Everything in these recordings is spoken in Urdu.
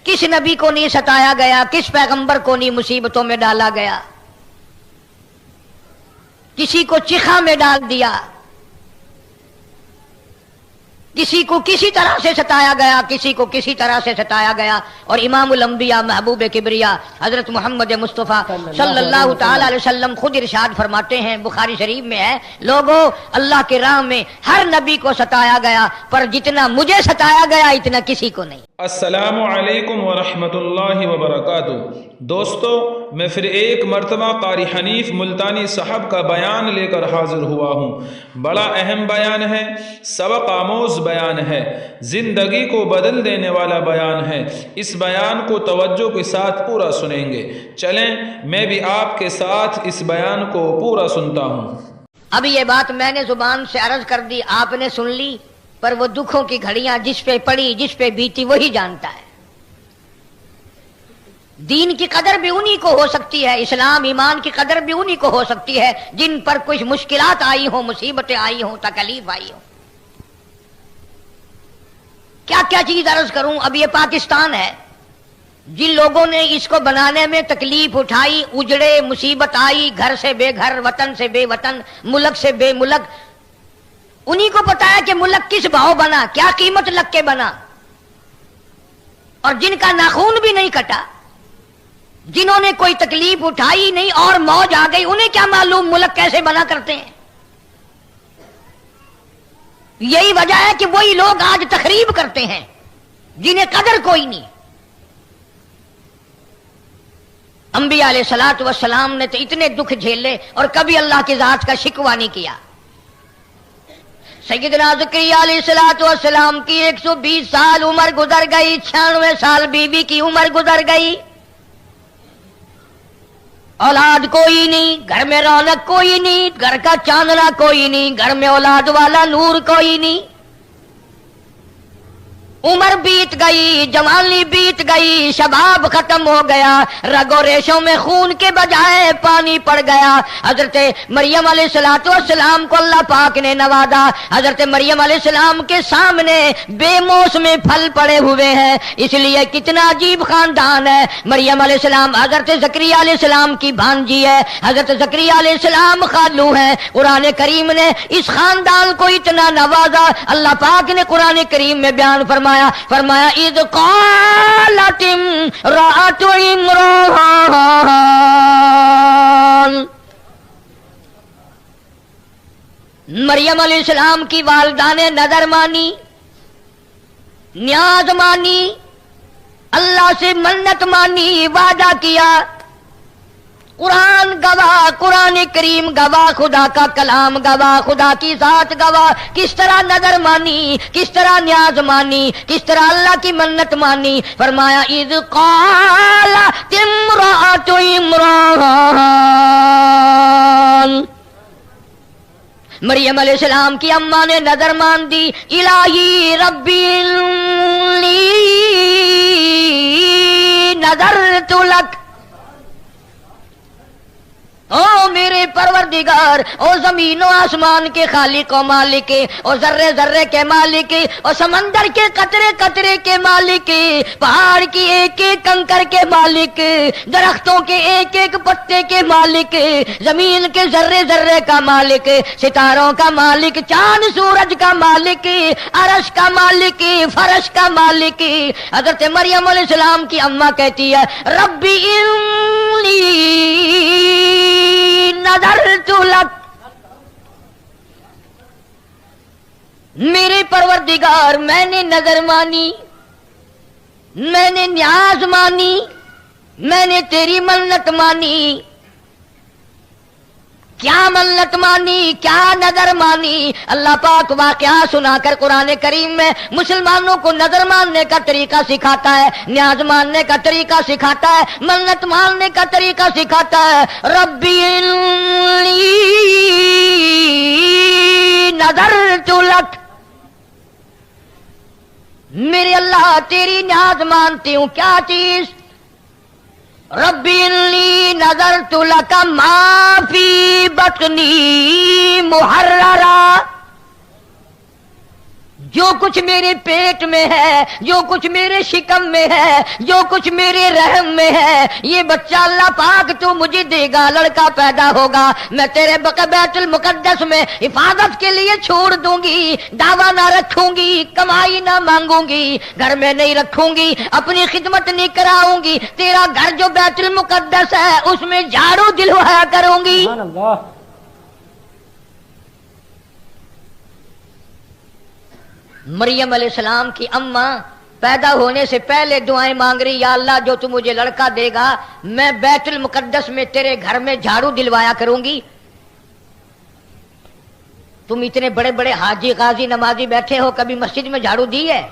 کس نبی کو نہیں ستایا گیا، کس پیغمبر کو نہیں مصیبتوں میں ڈالا گیا، کسی کو چیخا میں ڈال دیا، کسی کو کسی طرح سے ستایا گیا، کسی کو کسی طرح سے ستایا گیا۔ اور امام الانبیاء محبوب کبریا حضرت محمد مصطفیٰ صلی اللہ تعالی علیہ وسلم خود ارشاد فرماتے ہیں، بخاری شریف میں ہے، لوگوں اللہ کے راہ میں ہر نبی کو ستایا گیا، پر جتنا مجھے ستایا گیا اتنا کسی کو نہیں۔ السلام علیکم ورحمۃ اللہ وبرکاتہ۔ دوستو، میں پھر ایک مرتبہ قاری حنیف ملتانی صاحب کا بیان لے کر حاضر ہوا ہوں۔ بڑا اہم بیان ہے، سبق آموز بیان ہے، زندگی کو بدل دینے والا بیان ہے۔ اس بیان کو توجہ کے ساتھ پورا سنیں گے۔ چلیں میں بھی آپ کے ساتھ اس بیان کو پورا سنتا ہوں۔ اب یہ بات میں نے زبان سے عرض کر دی، آپ نے سن لی، پر وہ دکھوں کی گھڑیاں جس پہ پڑی، جس پہ بیتی، وہی جانتا ہے۔ دین کی قدر بھی انہی کو ہو سکتی ہے، اسلام ایمان کی قدر بھی انہی کو ہو سکتی ہے جن پر کچھ مشکلات آئی ہوں، مصیبتیں آئی ہوں، تکلیف آئی ہوں۔ کیا کیا چیز عرض کروں؟ اب یہ پاکستان ہے، جن لوگوں نے اس کو بنانے میں تکلیف اٹھائی، اجڑے، مصیبت آئی، گھر سے بے گھر، وطن سے بے وطن، ملک سے بے ملک، انہی کو پتا ہے کہ ملک کس بھاؤ بنا، کیا قیمت لگ کے بنا۔ اور جن کا ناخون بھی نہیں کٹا، جنہوں نے کوئی تکلیف اٹھائی نہیں اور موج آ گئی، انہیں کیا معلوم ملک کیسے بنا کرتے ہیں۔ یہی وجہ ہے کہ وہی لوگ آج تخریب کرتے ہیں جنہیں قدر کوئی نہیں۔ انبیاء علیہ الصلوۃ والسلام نے تو اتنے دکھ جھیلے اور کبھی اللہ کی ذات کا شکوہ نہیں کیا۔ سیدنا زکریا علیہ الصلوۃ والسلام کی 120 سال عمر گزر گئی، 96 سال بیوی کی عمر گزر گئی، اولاد کوئی نہیں، گھر میں رونق کوئی نہیں، گھر کا چاندنا کوئی نہیں، گھر میں اولاد والا نور کوئی نہیں۔ عمر بیت گئی، جوانی بیت گئی، شباب ختم ہو گیا، رگ و ریشوں میں خون کے بجائے پانی پڑ گیا۔ حضرت مریم علیہ السلام کو اللہ پاک نے نوازا۔ حضرت مریم علیہ السلام کے سامنے بے موسم پھل پڑے ہوئے ہیں، اس لیے کتنا عجیب خاندان ہے۔ مریم علیہ السلام حضرت زکریا علیہ السلام کی بھانجی ہے، حضرت زکریا علیہ السلام خالو ہیں۔ قرآن کریم نے اس خاندان کو اتنا نوازا، اللہ پاک نے قرآن کریم میں بیان فرمایا اذ قالت امرأۃ عمران، مریم علیہ السلام کی والدہ نے نظر مانی، نیاز مانی، اللہ سے منت مانی، وعدہ کیا۔ قرآن گواہ، قرآن کریم گواہ، خدا کا کلام گواہ، خدا کی ذات گواہ، کس طرح نظر مانی، کس طرح نیاز مانی، کس طرح اللہ کی منت مانی۔ فرمایا اذ قالت امرأۃ عمران، مریم علیہ السلام کی اماں نے نظر مان دی، الہی ربی لی نظرت لک، او میرے پروردگار، او زمین و آسمان کے خالق و مالک، او ذرے ذرے کے مالک، او سمندر کے قطرے قطرے کے مالک، پہاڑ کی ایک ایک کنکر کے مالک، درختوں کے ایک ایک پتے کے مالک، زمین کے ذرے ذرے کا مالک، ستاروں کا مالک، چاند سورج کا مالک، عرش کا مالک، فرش کا مالک۔ حضرت مریم علیہ السلام کی اماں کہتی ہے ربی انی نظرت لک، میرے پروردگار میں نے نظر مانی، میں نے نیاز مانی، میں نے تیری منت مانی۔ کیا منت مانی، کیا نظر مانی؟ اللہ پاک واقعہ سنا کر قرآن کریم میں مسلمانوں کو نظر ماننے کا طریقہ سکھاتا ہے، نیاز ماننے کا طریقہ سکھاتا ہے، منت ماننے کا طریقہ سکھاتا ہے۔ ربی انی نظرت لک، میرے اللہ تیری نیاز مانتی ہوں، کیا چیز؟ ربی انی نظرت لک ما فی بطنی محررا، جو کچھ میرے پیٹ میں ہے، جو کچھ میرے شکم میں ہے، جو کچھ میرے رحم میں ہے، یہ بچہ اللہ پاک تو مجھے دے گا، لڑکا پیدا ہوگا، میں تیرے بیت المقدس میں حفاظت کے لیے چھوڑ دوں گی، دعویٰ نہ رکھوں گی، کمائی نہ مانگوں گی، گھر میں نہیں رکھوں گی، اپنی خدمت نہیں کراؤں گی، تیرا گھر جو بیت المقدس ہے اس میں جھاڑو دلوایا کروں گی۔ سبحان اللہ۔ مریم علیہ السلام کی اماں پیدا ہونے سے پہلے دعائیں مانگ رہی، یا اللہ جو تم مجھے لڑکا دے گا میں بیت المقدس میں تیرے گھر میں جھاڑو دلوایا کروں گی۔ تم اتنے بڑے بڑے حاجی غازی نمازی بیٹھے ہو، کبھی مسجد میں جھاڑو دی ہے؟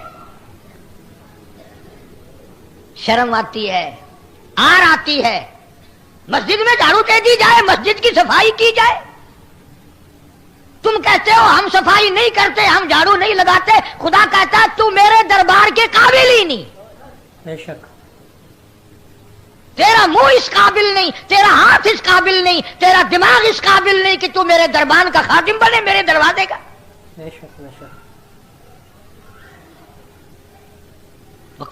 شرم آتی ہے، آر آتی ہے، مسجد میں جھاڑو دے دی جائے، مسجد کی صفائی کی جائے۔ تم کہتے ہو ہم صفائی نہیں کرتے، ہم جھاڑو نہیں لگاتے، خدا کہتا ہے تو میرے دربار کے قابل ہی نہیں، بے شک۔ تیرا منہ اس قابل نہیں، تیرا ہاتھ اس قابل نہیں، تیرا دماغ اس قابل نہیں کہ تو میرے دربان کا خادم بنے، میرے دروازے کا۔ بے شک بے شک۔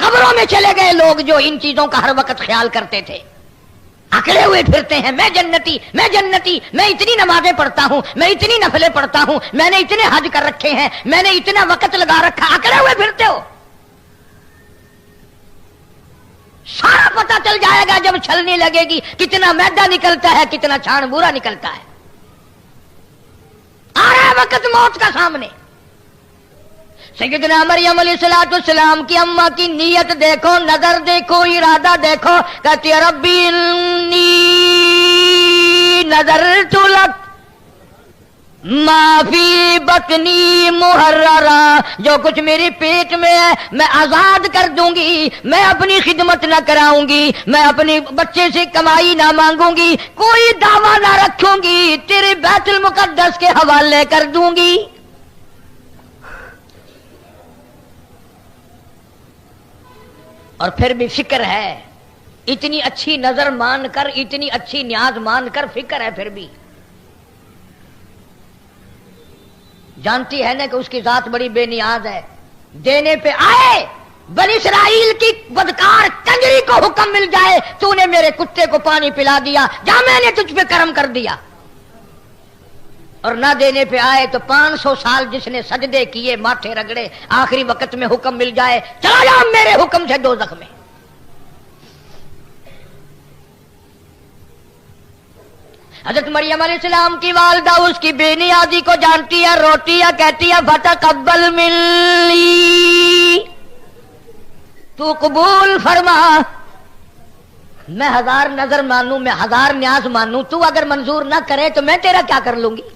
قبروں میں چلے گئے لوگ جو ان چیزوں کا ہر وقت خیال کرتے تھے، اکڑے ہوئے پھرتے ہیں، میں جنتی، میں جنتی، میں اتنی نمازیں پڑھتا ہوں، میں اتنی نفلیں پڑھتا ہوں، میں نے اتنے حج کر رکھے ہیں، میں نے اتنا وقت لگا رکھا، اکڑے ہوئے پھرتے ہو۔ سارا پتہ چل جائے گا جب چھلنے لگے گی، کتنا میدا نکلتا ہے، کتنا چھان بورا نکلتا ہے۔ آ رہا ہے وقت موت کا سامنے۔ سیدنا مریم علیہ السلام کی اماں کی نیت دیکھو، نظر دیکھو، ارادہ دیکھو، کہتی ہے ربی انی نذرت لک ما فی بطنی محررا، جو کچھ میرے پیٹ میں ہے میں آزاد کر دوں گی، میں اپنی خدمت نہ کراؤں گی، میں اپنے بچے سے کمائی نہ مانگوں گی، کوئی دعویٰ نہ رکھوں گی، تیرے بیت المقدس کے حوالے کر دوں گی۔ اور پھر بھی فکر ہے، اتنی اچھی نظر مان کر، اتنی اچھی نیاز مان کر فکر ہے، پھر بھی جانتی ہے نا کہ اس کی ذات بڑی بے نیاز ہے۔ دینے پہ آئے بنی اسرائیل کی بدکار کنجری کو حکم مل جائے تو نے میرے کتے کو پانی پلا دیا، جا میں نے تجھ پہ کرم کر دیا، اور نہ دینے پہ آئے تو 500 سال جس نے سجدے کیے، ماتھے رگڑے، آخری وقت میں حکم مل جائے چلا جا میرے حکم سے دوزخ میں۔ حضرت مریم علیہ السلام کی والدہ اس کی بے نیازی کو جانتی ہے، روتی ہے، کہتی ہے فتقبل منی، تو قبول فرما، میں 1000 نظر مانوں، میں 1000 نیاز مانوں، تو اگر منظور نہ کرے تو میں تیرا کیا کر لوں گی؟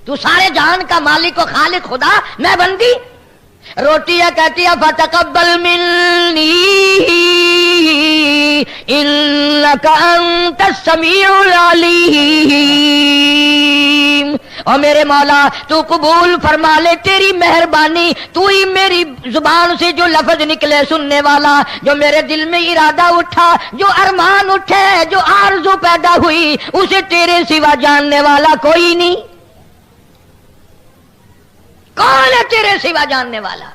تو سارے جہان کا مالک و خالق خدا، میں بندی۔ روتی ہے، کہتی ہے فتقبل منی انک انت السمیع العلیم، اور میرے مولا تو قبول فرما لے، تیری مہربانی، تو ہی میری زبان سے جو لفظ نکلے سننے والا، جو میرے دل میں ارادہ اٹھا، جو ارمان اٹھے، جو آرزو پیدا ہوئی، اسے تیرے سوا جاننے والا کوئی نہیں۔ کون ہے تیرے سوا جاننے والا؟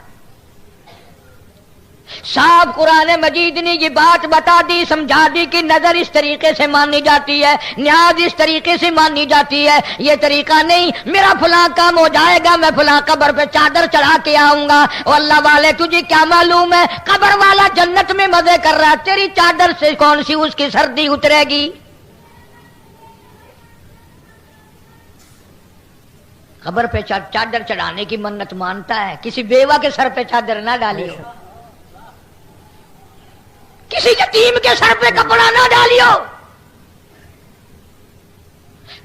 صاحب قرآن مجید نے یہ بات بتا دی، سمجھا دی کہ نظر اس طریقے سے مانی جاتی ہے، نیاز اس طریقے سے مانی جاتی ہے، یہ طریقہ نہیں میرا فلاں کام ہو جائے گا میں فلاں قبر پہ چادر چڑھا کے آؤں گا۔ اور اللہ والے تجھے کیا معلوم ہے، قبر والا جنت میں مزے کر رہا ہے، تیری چادر سے کون سی اس کی سردی اترے گی؟ قبر پہ چادر چڑھانے کی منت مانتا ہے، کسی بیوہ کے سر پہ چادر نہ ڈالیو، کسی یتیم کے سر پہ کپڑا نہ ڈالیو۔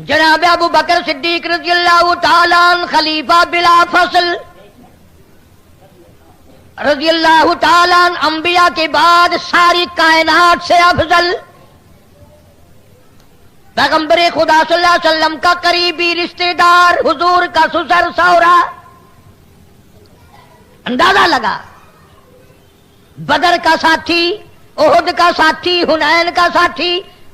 جناب ابو بکر صدیق رضی اللہ تعالیٰ عنہ خلیفہ بلا فصل رضی اللہ تعالیٰ عنہ، انبیاء کے بعد ساری کائنات سے افضل، پیغمبر خدا صلی اللہ علیہ وسلم کا قریبی رشتہ دار، حضور کا سسر سورا۔ اندازہ لگا، بدر کا ساتھی، احد کا ساتھی، حنین کا ساتھی،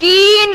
3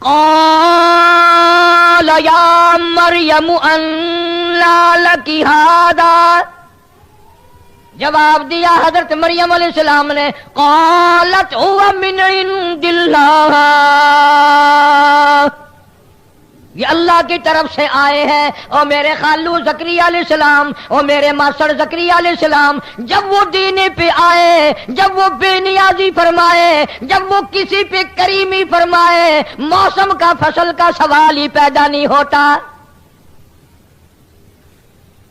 قال یا مریم انّا لک ھذا، جواب دیا حضرت مریم علیہ السلام نے، قالت هو من عند اللہ، یہ اللہ کی طرف سے آئے ہیں۔ اور میرے خالو زکریا علیہ السلام اور میرے ماسڑ زکریا علیہ السلام جب وہ دینے پہ آئے، جب وہ بے نیازی فرمائے، جب وہ کسی پہ کریمی فرمائے، موسم کا فصل کا سوال ہی پیدا نہیں ہوتا۔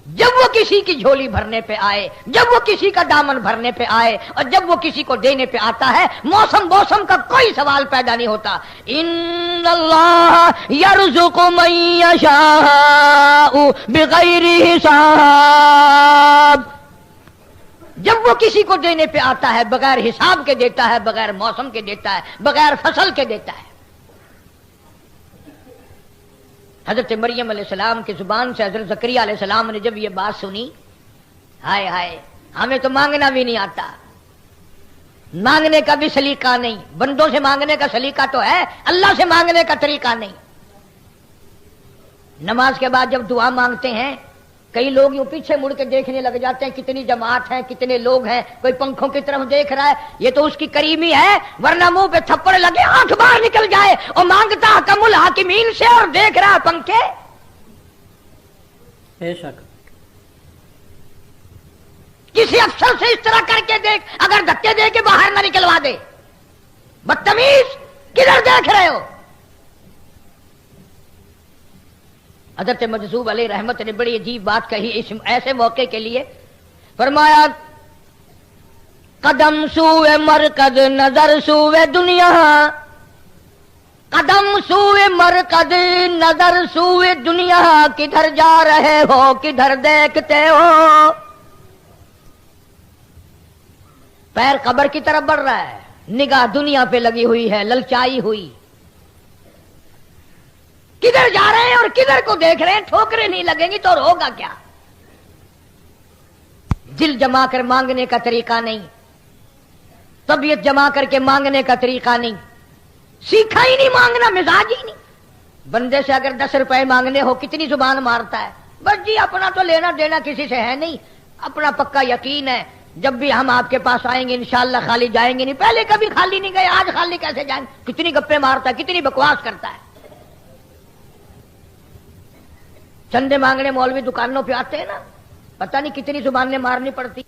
جب وہ کسی کی جھولی بھرنے پہ آئے، جب وہ کسی کا دامن بھرنے پہ آئے، اور جب وہ کسی کو دینے پہ آتا ہے، موسم کا کوئی سوال پیدا نہیں ہوتا۔ ان اللہ یرزق من یشاء بغیر حساب، جب وہ کسی کو دینے پہ آتا ہے بغیر حساب کے دیتا ہے، بغیر موسم کے دیتا ہے، بغیر فصل کے دیتا ہے۔ حضرت مریم علیہ السلام کی زبان سے حضرت زکریا علیہ السلام نے جب یہ بات سنی، ہائے ہائے، ہمیں تو مانگنا بھی نہیں آتا، مانگنے کا بھی سلیقہ نہیں، بندوں سے مانگنے کا سلیقہ تو ہے، اللہ سے مانگنے کا طریقہ نہیں۔ نماز کے بعد جب دعا مانگتے ہیں، کئی لوگ یوں پیچھے مڑ کے دیکھنے لگ جاتے ہیں، کتنی جماعت ہے، کتنے لوگ ہیں، کوئی پنکھوں کی طرف دیکھ رہا ہے، یہ تو اس کی کریمی ہے، ورنہ منہ پہ تھپڑ لگے آنکھ باہر نکل جائے، اور مانگتا حکم الحاکمین سے اور دیکھ رہا ہے پنکھے۔ بے شک کسی افسر سے اس طرح کر کے دیکھ، اگر دھکے دے کے باہر نہ نکلوا دے، بدتمیز کدھر دیکھ رہے ہو؟ حضرت مجذوب علیہ رحمت نے بڑی عجیب بات کہی اس ایسے موقع کے لیے، فرمایا قدم سوئے مرکز نظر سوئے دنیا، قدم سوئے مرکز نظر سوئے دنیا، کدھر جا رہے ہو کدھر دیکھتے ہو؟ پیر قبر کی طرف بڑھ رہا ہے، نگاہ دنیا پہ لگی ہوئی ہے، للچائی ہوئی، کدھر جا رہے ہیں اور کدھر کو دیکھ رہے ہیں؟ ٹھوکریں نہیں لگیں گی تو اور ہوگا کیا؟ دل جما کر مانگنے کا طریقہ نہیں، طبیعت جما کر کے مانگنے کا طریقہ نہیں، سیکھا ہی نہیں مانگنا، مزاج ہی نہیں۔ بندے سے اگر 10 روپے مانگنے ہو کتنی زبان مارتا ہے، بس جی اپنا تو لینا دینا کسی سے ہے نہیں، اپنا پکا یقین ہے جب بھی ہم آپ کے پاس آئیں گے انشاءاللہ خالی جائیں گے نہیں، پہلے کبھی خالی نہیں گئے، آج خالی کیسے جائیں؟ کتنی گپے مارتا ہے، کتنی بکواس کرتا ہے۔ چندے مانگنے مولوی دکانوں پہ آتے ہیں نا، پتہ نہیں کتنی زبانیں مارنی پڑتی۔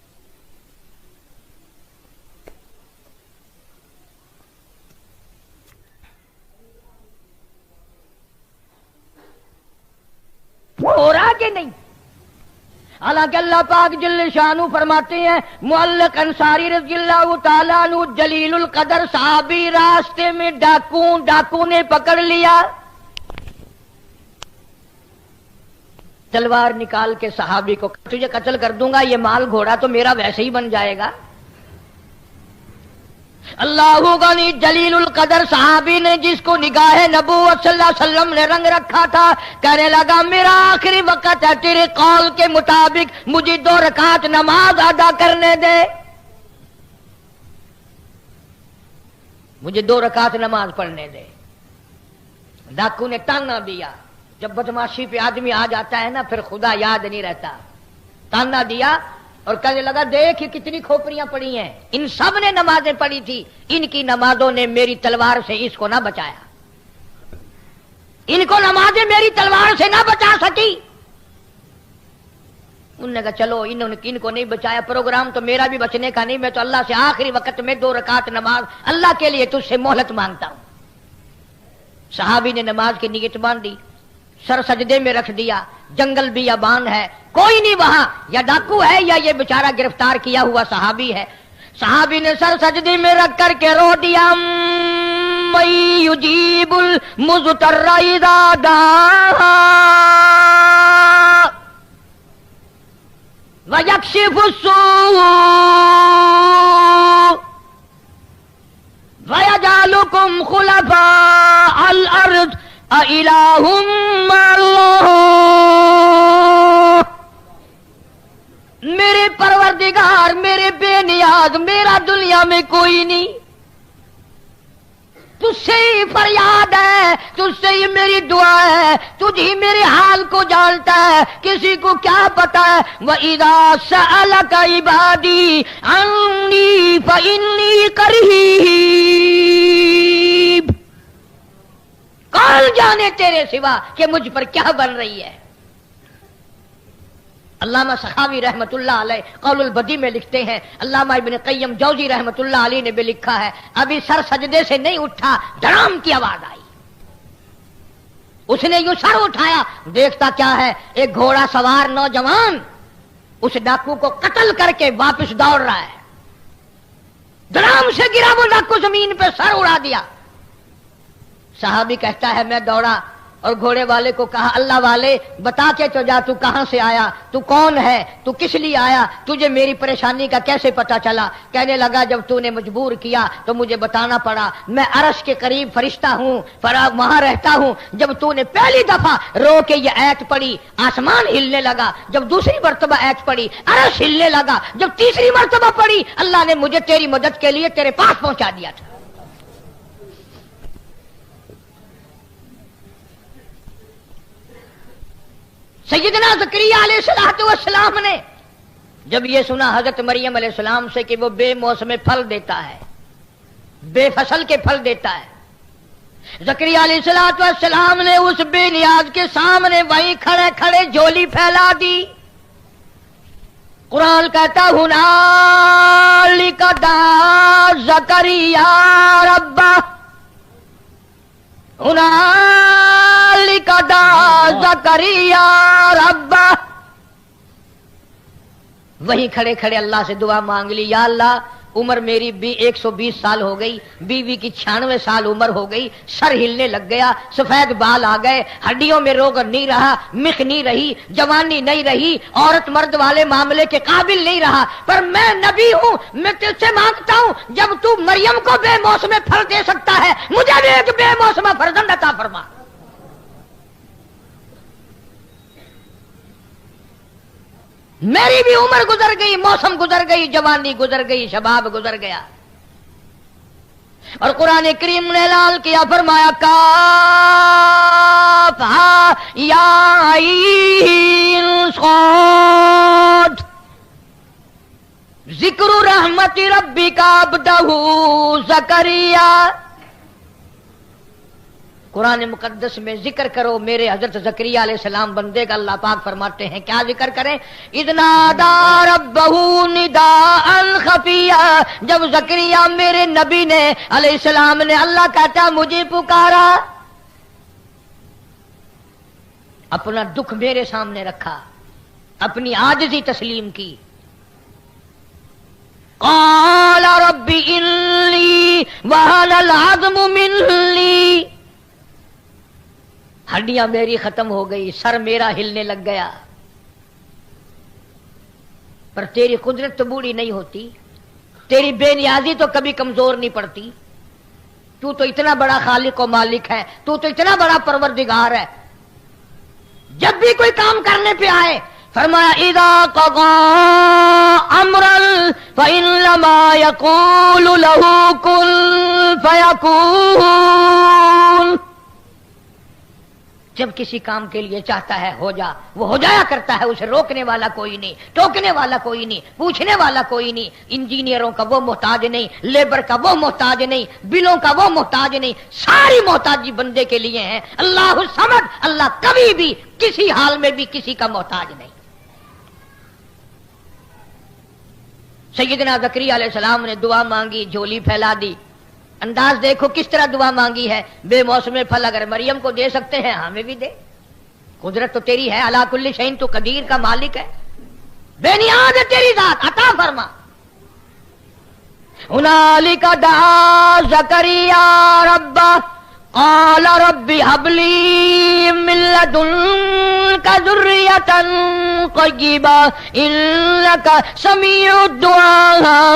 ہو رہا کہ نہیں؟ حالانکہ اللہ پاک جل شانہ فرماتے ہیں، معلق انصاری رضی اللہ تعالیٰ عنہ جلیل القدر صحابی، راستے میں ڈاکو نے پکڑ لیا، تلوار نکال کے صحابی کو، تجھے قتل کر دوں گا، یہ مال گھوڑا تو میرا ویسے ہی بن جائے گا۔ اللہ غنی جلیل القدر صحابی نے جس کو نگاہ نبوت صلی اللہ علیہ وسلم نے رنگ رکھا تھا، کہنے لگا میرا آخری وقت ہے، تیرے قول کے مطابق مجھے 2 رکعت نماز ادا کرنے دے، مجھے 2 رکعت نماز پڑھنے دے۔ ڈاکو نے تانا دیا، جب بدماشی پہ آدمی آ جاتا ہے نا پھر خدا یاد نہیں رہتا، تانا دیا اور کہنے لگا دیکھ یہ کتنی کھوپڑیاں پڑی ہیں، ان سب نے نمازیں پڑھی تھی، ان کی نمازوں نے میری تلوار سے اس کو نہ بچایا، ان کو نمازیں میری تلوار سے نہ بچا سکی۔ انہوں نے کہا چلو ان کو نہیں بچایا، پروگرام تو میرا بھی بچنے کا نہیں، میں تو اللہ سے آخری وقت میں 2 رکعت نماز اللہ کے لیے تجھ سے مہلت مانگتا ہوں۔ صحابی نے نماز کی نیت باندھی، سر سجدے میں رکھ دیا، جنگل بیابان ہے، کوئی نہیں وہاں، یا ڈاکو ہے یا یہ بیچارہ گرفتار کیا ہوا صحابی ہے۔ صحابی نے سر سجدے میں رکھ کر کے رو دیا، من یجیب المضطر اذا دعاہ ویکشف السوء ویجعلکم خلفاء الارض اِلَٰهٌ مَّعَ اللَّهِ، میرے پروردگار، میرے بے نیاز، میرا دنیا میں کوئی نہیں، تجھ سے ہی فریاد ہے، تجھ سے ہی میری دعا ہے، تجھ ہی میرے حال کو جانتا ہے، کسی کو کیا پتا ہے۔ وَإِذَا سَأَلَكَ عِبَادِي عَنِّي فَإِنِّي قَرِيبٌ، کون جانے تیرے سوا کہ مجھ پر کیا بن رہی ہے۔ علامہ سخاوی رحمت اللہ علیہ قول البدی میں لکھتے ہیں، علامہ ابن قیم جوزی رحمت اللہ علیہ نے بھی لکھا ہے، ابھی سر سجدے سے نہیں اٹھا، دھڑام کی آواز آئی، اس نے یوں سر اٹھایا، دیکھتا کیا ہے، ایک گھوڑا سوار نوجوان اس ڈاکو کو قتل کر کے واپس دوڑ رہا ہے۔ دھڑام سے گرا وہ ڈاکو، زمین پہ سر اڑا دیا۔ صحابی کہتا ہے میں دوڑا اور گھوڑے والے کو کہا اللہ والے بتا کے تو جا، تو کہاں سے آیا، تو کون ہے، تو کس لیے آیا، تجھے میری پریشانی کا کیسے پتا چلا؟ کہنے لگا جب تو نے مجبور کیا تو مجھے بتانا پڑا، میں عرش کے قریب فرشتہ ہوں، وہاں رہتا ہوں۔ جب تو نے پہلی دفعہ رو کے یہ ایت پڑھی، آسمان ہلنے لگا، جب دوسری مرتبہ ایت پڑھی عرش ہلنے لگا، جب تیسری مرتبہ پڑھی اللہ نے مجھے تیری مدد کے لیے تیرے پاس پہنچا دیا تھا۔ سیدنا زکریا علیہ السلام نے جب یہ سنا حضرت مریم علیہ السلام سے کہ وہ بے موسم پھل دیتا ہے، بے فصل کے پھل دیتا ہے، زکریا علیہ السلام نے اس بے نیاز کے سامنے وہیں کھڑے کھڑے جھولی پھیلا دی۔ قرآن کہتا ہنالک دعا زکریا ربہ، ہنالک دعا زکریا ربہ، وہیں کھڑے کھڑے اللہ سے دعا مانگ لی، یا اللہ عمر میری 120 سال ہو گئی، بیوی کی 96 سال عمر ہو گئی، سر ہلنے لگ گیا، سفید بال آ گئے، ہڈیوں میں روگ نہیں رہا، مخ نہیں رہی، جوانی نہیں رہی، عورت مرد والے معاملے کے قابل نہیں رہا، پر میں نبی ہوں، میں تجھ سے مانگتا ہوں جب تو مریم کو بے موسم پھل دے سکتا ہے مجھے بھی ایک بے موسم فرزند عطا فرما۔ میری بھی عمر گزر گئی، موسم گزر گئی، جوانی گزر گئی، شباب گزر گیا۔ اور قرآن کریم نے اعلان کیا، فرمایا کافہا یا عین صاد ذکر رحمت ربک عبدہ زکریا۔ قرآن مقدس میں ذکر کرو میرے حضرت زکریا علیہ السلام بندے کا، اللہ پاک فرماتے ہیں کیا ذکر کریں، اذ نادى ربہ نداء خفیا، جب زکریا میرے نبی نے علیہ السلام نے اللہ کہتا مجھے پکارا، اپنا دکھ میرے سامنے رکھا، اپنی عاجزی تسلیم کی، قال رب انی وہن العظم منی، ہڈیاں میری ختم ہو گئی، سر میرا ہلنے لگ گیا، پر تیری قدرت تو بوڑھی نہیں ہوتی، تیری بے نیازی تو کبھی کمزور نہیں پڑتی، تو اتنا بڑا خالق و مالک ہے، تو اتنا بڑا پروردگار ہے، جب بھی کوئی کام کرنے پہ آئے فرمایا اذا قضى امرا فانما يقول له كن فيكون، جب کسی کام کے لیے چاہتا ہے ہو جا، وہ ہو جایا کرتا ہے، اسے روکنے والا کوئی نہیں، ٹوکنے والا کوئی نہیں، پوچھنے والا کوئی نہیں، انجینئروں کا وہ محتاج نہیں، لیبر کا وہ محتاج نہیں، بلوں کا وہ محتاج نہیں، ساری محتاجی بندے کے لیے ہے۔ اللہ الصمد، اللہ کبھی بھی کسی حال میں بھی کسی کا محتاج نہیں۔ سیدنا زکریا علیہ السلام نے دعا مانگی، جھولی پھیلا دی، انداز دیکھو کس طرح دعا مانگی ہے، بے موسم پھل اگر مریم کو دے سکتے ہیں ہمیں بھی دے، قدرت تو تیری ہے، علی کل شیء تو قدیر کا مالک ہے، بے نیاز ہے تیری ذات، عطا فرما۔ ہنالک دعا زکریا ربہ قال رب هب لي من لدنك ذرية طيبة إنك سميع الدعاء،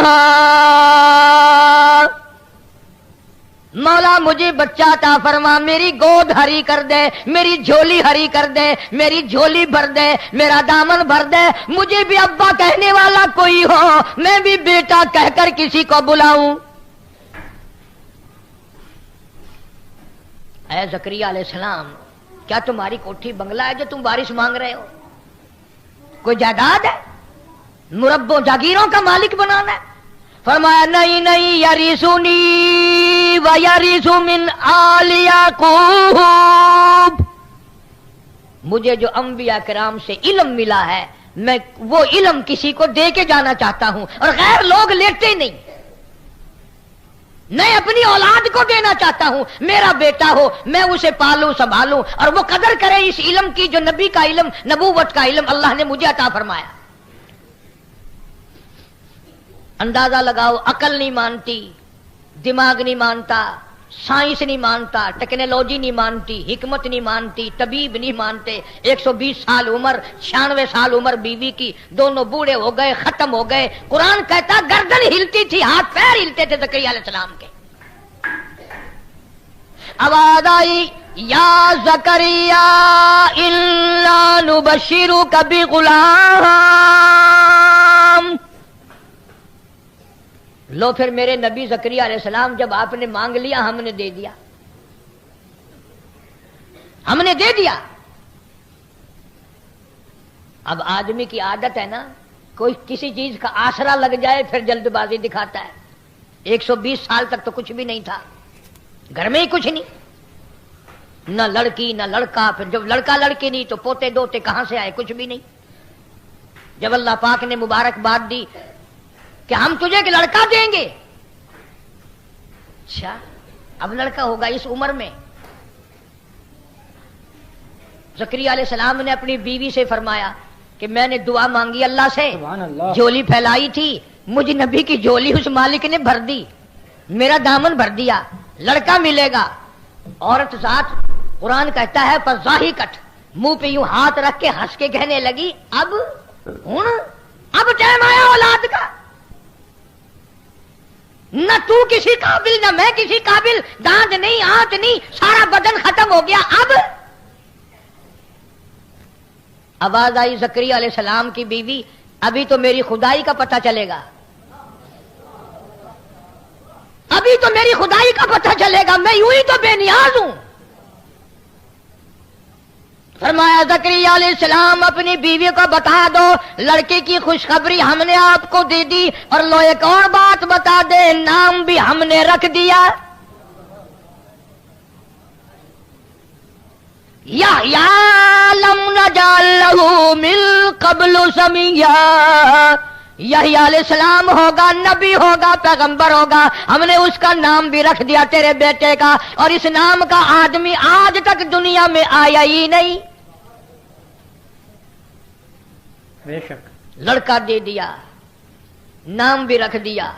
مولا مجھے بچہ عطا فرما، میری گود ہری کر دے، میری جھولی ہری کر دے، میری جھولی بھر دے، میرا دامن بھر دے، مجھے بھی ابا کہنے والا کوئی ہو، میں بھی بیٹا کہہ کر کسی کو بلاؤں۔ اے زکریا علیہ السلام کیا تمہاری کوٹھی بنگلہ ہے جو تم بارش مانگ رہے ہو؟ کوئی جائیداد ہے؟ مربوں جاگیروں کا مالک بنانا ہے؟ فرمایا نہیں نہیں، یریثنی و یریث من آل یعقوب، مجھے جو انبیاء کرام سے علم ملا ہے میں وہ علم کسی کو دے کے جانا چاہتا ہوں، اور غیر لوگ لیتے نہیں، میں اپنی اولاد کو دینا چاہتا ہوں، میرا بیٹا ہو میں اسے پالوں سنبھالوں اور وہ قدر کرے اس علم کی جو نبی کا علم، نبوت کا علم اللہ نے مجھے عطا فرمایا۔ اندازہ لگاؤ، عقل نہیں مانتی، دماغ نہیں مانتا، سائنس نہیں مانتا، ٹیکنالوجی نہیں مانتی، حکمت نہیں مانتی، طبیب نہیں مانتے، 120 سال عمر، 96 سال عمر بیوی کی، دونوں بوڑھے ہو گئے، ختم ہو گئے۔ قرآن کہتا گردن ہلتی تھی، ہاتھ پیر ہلتے تھے زکریا علیہ السلام کے۔ آواز آئی یا زکریا انا نبشرک بغلام، لو پھر میرے نبی زکریا علیہ السلام جب آپ نے مانگ لیا ہم نے دے دیا، ہم نے دے دیا۔ اب آدمی کی عادت ہے نا، کوئی کسی چیز کا آسرا لگ جائے پھر جلد بازی دکھاتا ہے۔ 120 سال تک تو کچھ بھی نہیں تھا، گھر میں ہی کچھ نہیں، نہ لڑکی نہ لڑکا، پھر جب لڑکا لڑکی نہیں تو پوتے دوتے کہاں سے آئے؟ کچھ بھی نہیں۔ جب اللہ پاک نے مبارکباد دی کہ ہم تجھے ایک لڑکا دیں گے، اچھا اب لڑکا ہوگا اس عمر میں؟ زکریا علیہ السلام نے اپنی بیوی سے فرمایا کہ میں نے دعا مانگی اللہ سے، سبحان اللہ، جھولی پھیلائی تھی، مجھ نبی کی جھولی اس مالک نے بھر دی، میرا دامن بھر دیا، لڑکا ملے گا۔ عورت ذات قرآن کہتا ہے پر ظاہی کٹ، منہ پہ یوں ہاتھ رکھ کے ہنس کے کہنے لگی اب ٹائم آیا اولاد کا، نہ تو کسی قابل نہ میں کسی قابل، دانت نہیں ہاتھ نہیں، سارا بدن ختم ہو گیا۔ اب آواز آئی زکریا علیہ السلام کی بیوی ابھی تو میری خدائی کا پتہ چلے گا، ابھی تو میری خدائی کا پتہ چلے گا، میں یوں ہی تو بے نیاز ہوں۔ فرمایا زکریا علیہ السلام اپنی بیوی کو بتا دو لڑکی کی خوشخبری ہم نے آپ کو دے دی، اور لو ایک اور بات بتا دے نام بھی ہم نے رکھ دیا، یحییٰ لم نجعل لہ من قبل سمیہ، یحییٰ علیہ السلام ہوگا، نبی ہوگا، پیغمبر ہوگا، ہم نے اس کا نام بھی رکھ دیا تیرے بیٹے کا، اور اس نام کا آدمی آج تک دنیا میں آیا ہی نہیں۔ بے شک لڑکا دے دیا، نام بھی رکھ دیا۔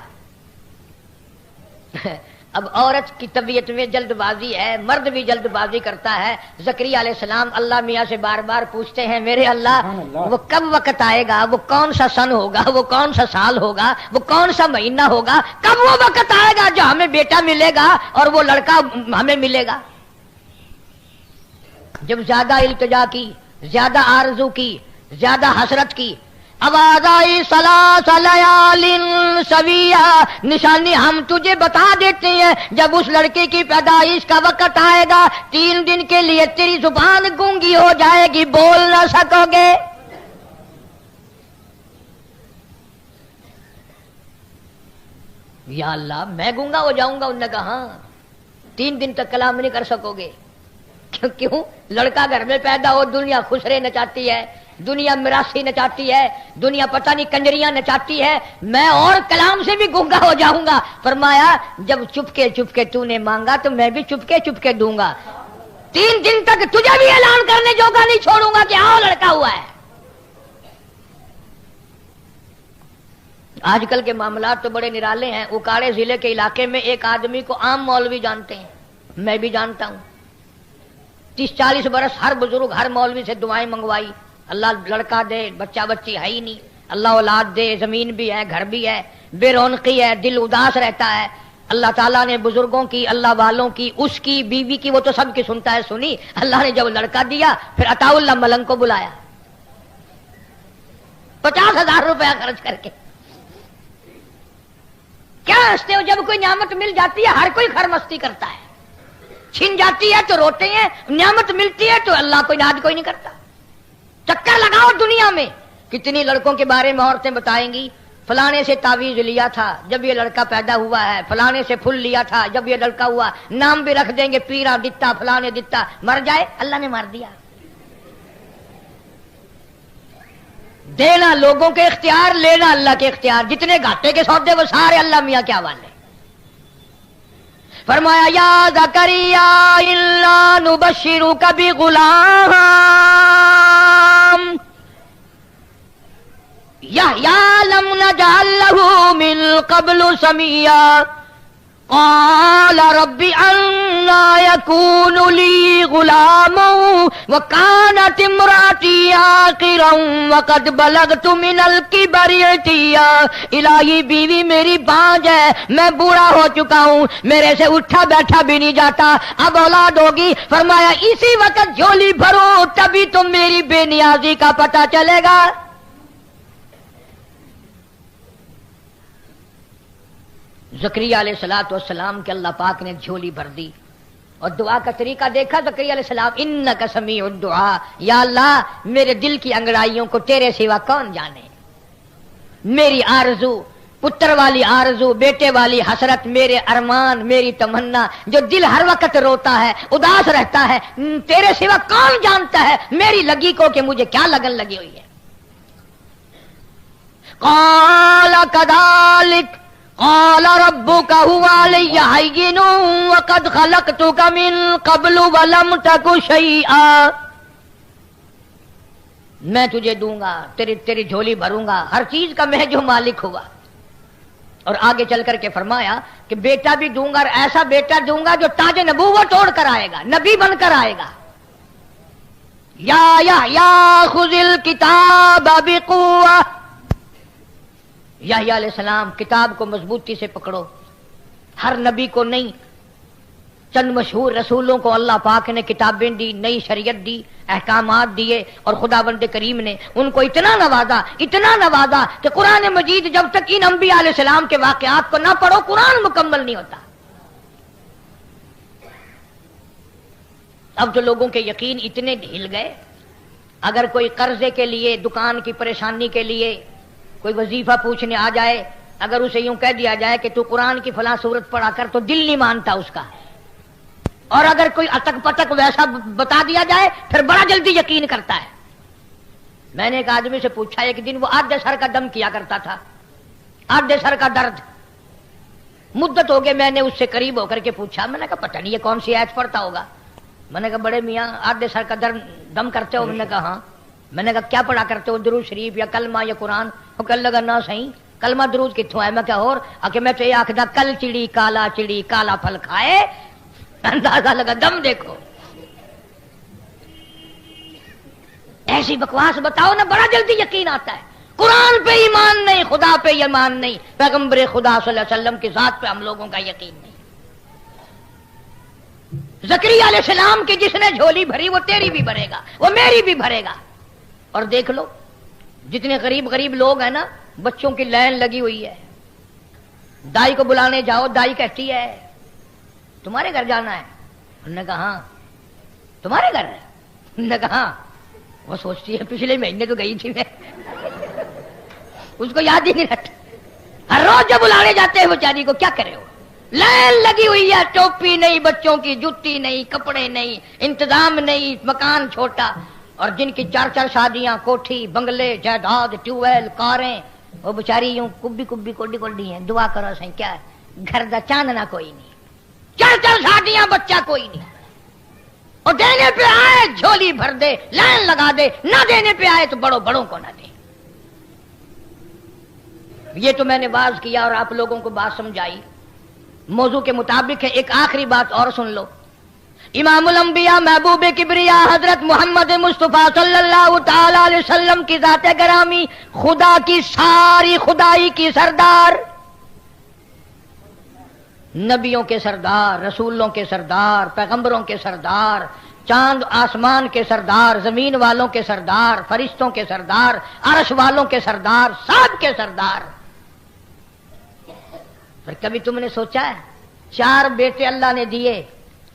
اب عورت کی طبیعت میں جلد بازی ہے، مرد بھی جلد بازی کرتا ہے۔ زکریا علیہ السلام اللہ میاں سے بار بار پوچھتے ہیں میرے اللہ وہ کب وقت آئے گا، وہ کون سا سن ہوگا، وہ کون سا سال ہوگا، وہ کون سا مہینہ ہوگا، کب وہ وقت آئے گا جو ہمیں بیٹا ملے گا اور وہ لڑکا ہمیں ملے گا۔ جب زیادہ التجا کی، زیادہ آرزو کی، زیادہ حسرت کی، آواز آئی ثلاث لیال سویہ، نشانی ہم تجھے بتا دیتے ہیں جب اس لڑکے کی پیدائش کا وقت آئے گا 3 دن کے لیے تیری زبان گونگی ہو جائے گی، بول نہ سکو گے۔ یا اللہ میں گونگا ہو جاؤں گا؟ انہوں نے کہا ہاں 3 دن تک کلام نہیں کر سکو گے۔ کیوں؟ لڑکا گھر میں پیدا ہو، دنیا خوش رہنا چاہتی ہے، دنیا مراسی نچاتی ہے، دنیا پتہ نہیں کنجریاں نچاتی ہے، میں اور کلام سے بھی گونگا ہو جاؤں گا۔ فرمایا جب چپکے تو نے مانگا تو میں بھی چپکے دوں گا، 3 دن تک تجھے بھی اعلان کرنے جوگا نہیں چھوڑوں گا کہ آؤ لڑکا ہوا ہے۔ آج کل کے معاملات تو بڑے نرالے ہیں۔ اکاڑے ضلع کے علاقے میں ایک آدمی کو عام مولوی جانتے ہیں، میں بھی جانتا ہوں، 30-40 برس ہر بزرگ ہر مولوی سے دعائیں منگوائی، اللہ لڑکا دے، بچہ بچی ہے ہی نہیں، اللہ اولاد دے، زمین بھی ہے، گھر بھی ہے، بے رونقی ہے، دل اداس رہتا ہے۔ اللہ تعالیٰ نے بزرگوں کی، اللہ والوں کی، اس کی بیوی کی، وہ تو سب کی سنتا ہے، سنی۔ اللہ نے جب لڑکا دیا پھر عطا اللہ ملنگ کو بلایا 50,000 روپیہ خرچ کر کے۔ کیا ہنستے ہو؟ جب کوئی نعمت مل جاتی ہے ہر کوئی خرمستی کرتا ہے، چھن جاتی ہے تو روتے ہیں، نعمت ملتی ہے تو اللہ کو یاد کوئی نہیں کرتا۔ چکر لگاؤ دنیا میں، کتنی لڑکوں کے بارے میں عورتیں بتائیں گی، فلانے سے تعویذ لیا تھا جب یہ لڑکا پیدا ہوا ہے، فلانے سے پھول لیا تھا جب یہ لڑکا ہوا، نام بھی رکھ دیں گے پیرا دتا فلانے دتا، مر جائے اللہ نے مار دیا۔ دینا لوگوں کے اختیار، لینا اللہ کے اختیار، جتنے گھاٹے کے سودے وہ سارے اللہ میاں کے حوالے۔ فرمایا یا زکریا انا نبشرک بغلام یحییٰ لم نجعل له من قبل سمیا قال رب أنا يكون لي غلام وكانت امرأتي عاقرا وقد بلغت من الكبر عتيا۔ الہی بیوی میری بانجھ ہے، میں بوڑھا ہو چکا ہوں، میرے سے اٹھا بیٹھا بھی نہیں جاتا، اب اولاد ہوگی۔ فرمایا اسی وقت جھولی بھرو تبھی تو میری بے نیازی کا پتہ چلے گا۔ زکریا علیہ الصلوۃ والسلام کے اللہ پاک نے جھولی بھر دی، اور دعا کا طریقہ دیکھا زکریا علیہ السلام، انک سمیع الدعاء، یا اللہ میرے دل کی انگڑائیوں کو تیرے سوا کون جانے، میری آرزو، پتر والی آرزو، بیٹے والی حسرت، میرے ارمان، میری تمنا، جو دل ہر وقت روتا ہے اداس رہتا ہے، تیرے سوا کون جانتا ہے میری لگی کو کہ مجھے کیا لگن لگی ہوئی ہے۔ قال كذلك قال ربك هو علي هين وقد خلقتك من قبل ولم تك شيئا۔ میں تجھے دوں گا، تیری جھولی بھروں گا، ہر چیز کا میں جو مالک ہوا۔ اور آگے چل کر کے فرمایا کہ بیٹا بھی دوں گا، اور ایسا بیٹا دوں گا جو تاج نبوت توڑ کر آئے گا، نبی بن کر آئے گا۔ یا خذ الکتاب بقوہ، یحییٰ علیہ السلام کتاب کو مضبوطی سے پکڑو۔ ہر نبی کو نہیں، چند مشہور رسولوں کو اللہ پاک نے کتابیں دی، نئی شریعت دی، احکامات دیے، اور خداوند کریم نے ان کو اتنا نوازا کہ قرآن مجید جب تک ان انبیاء علیہ السلام کے واقعات کو نہ پڑھو قرآن مکمل نہیں ہوتا۔ اب تو لوگوں کے یقین اتنے ڈھل گئے، اگر کوئی قرضے کے لیے، دکان کی پریشانی کے لیے کوئی وظیفہ پوچھنے آ جائے، اگر اسے یوں کہہ دیا جائے کہ تو قرآن کی فلاں سورت پڑھا کر، تو دل نہیں مانتا اس کا، اور اگر کوئی اٹک پٹک ویسا بتا دیا جائے پھر بڑا جلدی یقین کرتا ہے۔ میں نے ایک آدمی سے پوچھا، ایک دن وہ آدھے سر کا دم کیا کرتا تھا، آدھے سر کا درد، مدت ہو گئے، میں نے اس سے قریب ہو کر کے پوچھا، میں نے کہا پتہ نہیں یہ کون سی آیت پڑھتا ہوگا۔ میں نے کہا بڑے میاں آدھے سر کا درد دم کرتے ہو؟ میں نے کہا ہاں۔ میں نے کہا کیا پڑھا کرتے ہو، درود شریف یا کلمہ یا قرآن؟ وہ کہنے لگا نہ صحیح، کلمہ درود کتوں ہے؟ میں کہا اور کہ میں تو یہ آخدا کل چڑی کالا پھل کھائے، اندازہ لگا دم دیکھو۔ ایسی بکواس بتاؤ نا، بڑا جلدی یقین آتا ہے۔ قرآن پہ ایمان نہیں، خدا پہ ایمان نہیں، پیغمبر خدا صلی اللہ علیہ وسلم کی ذات پہ ہم لوگوں کا یقین نہیں۔ زکریا علیہ السلام کی جس نے جھولی بھری وہ تیری بھی بھرے گا، وہ میری بھی بھرے گا۔ اور دیکھ لو جتنے غریب لوگ ہیں نا، بچوں کی لائن لگی ہوئی ہے، دائی کو بلانے جاؤ، دائی کہتی ہے تمہارے گھر جانا ہے؟ انہوں نے کہا ہاں۔ تمہارے گھر ہے؟ انہوں نے کہا ہاں۔ وہ سوچتی ہے پچھلے مہینے تو گئی تھی میں، اس کو یاد ہی نہیں رہتا، ہر روز جب بلانے جاتے ہیں بیچاری کو، کیا کرے ہو؟ لائن لگی ہوئی ہے، ٹوپی نہیں، بچوں کی جوتی نہیں، کپڑے نہیں، انتظام نہیں، مکان چھوٹا، اور جن کی 4 شادیاں، کوٹھی، بنگلے، جائیداد، ٹیوب ویل، کاریں، وہ بیچاری یوں کبھی کوڈی ہیں۔ دعا کرو سہیں کیا ہے، گھر دا چاندنا کوئی نہیں، 4 شادیاں، بچہ کوئی نہیں، اور دینے پہ آئے جھولی بھر دے، لائن لگا دے، نہ دینے پہ آئے تو بڑوں کو نہ دے۔ یہ تو میں نے واز کیا اور آپ لوگوں کو بات سمجھائی، موضوع کے مطابق ہے۔ ایک آخری بات اور سن لو، امام الانبیاء محبوب کبریا حضرت محمد مصطفیٰ صلی اللہ تعالی علیہ وسلم کی ذات گرامی، خدا کی ساری خدائی کی سردار، نبیوں کے سردار، رسولوں کے سردار، پیغمبروں کے سردار، چاند آسمان کے سردار، زمین والوں کے سردار، فرشتوں کے سردار، عرش والوں کے سردار، سب کے سردار۔ پر کبھی تم نے سوچا ہے 4 بیٹے اللہ نے دیے،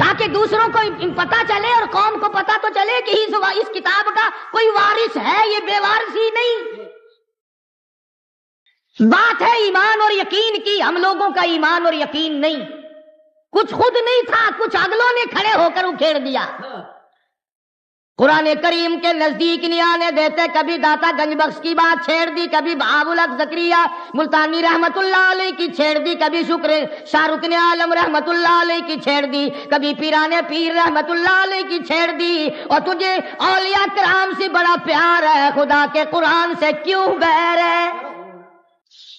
تاکہ دوسروں کو پتا چلے اور قوم کو پتا تو چلے کہ اس کتاب کا کوئی وارث ہے، یہ بے وارث ہی نہیں۔ بات ہے ایمان اور یقین کی، ہم لوگوں کا ایمان اور یقین نہیں، کچھ خود نہیں تھا، کچھ اگلوں نے کھڑے ہو کر اکھیڑ دیا۔ قرآن کریم کے نزدیک نہیں آنے دیتے، کبھی داتا گنج بخش کی بات چھیڑ دی، کبھی بہاء الحق زکریا ملتانی رحمت اللہ علیہ کی چھیڑ دی، کبھی شکر شاہ رکن عالم رحمت اللہ علیہ کی چھیڑ دی، کبھی پیران پیر رحمت اللہ علیہ کی چھیڑ دی۔ اور تجھے اولیاء کرام سے بڑا پیار ہے، خدا کے قرآن سے کیوں بیر ہے؟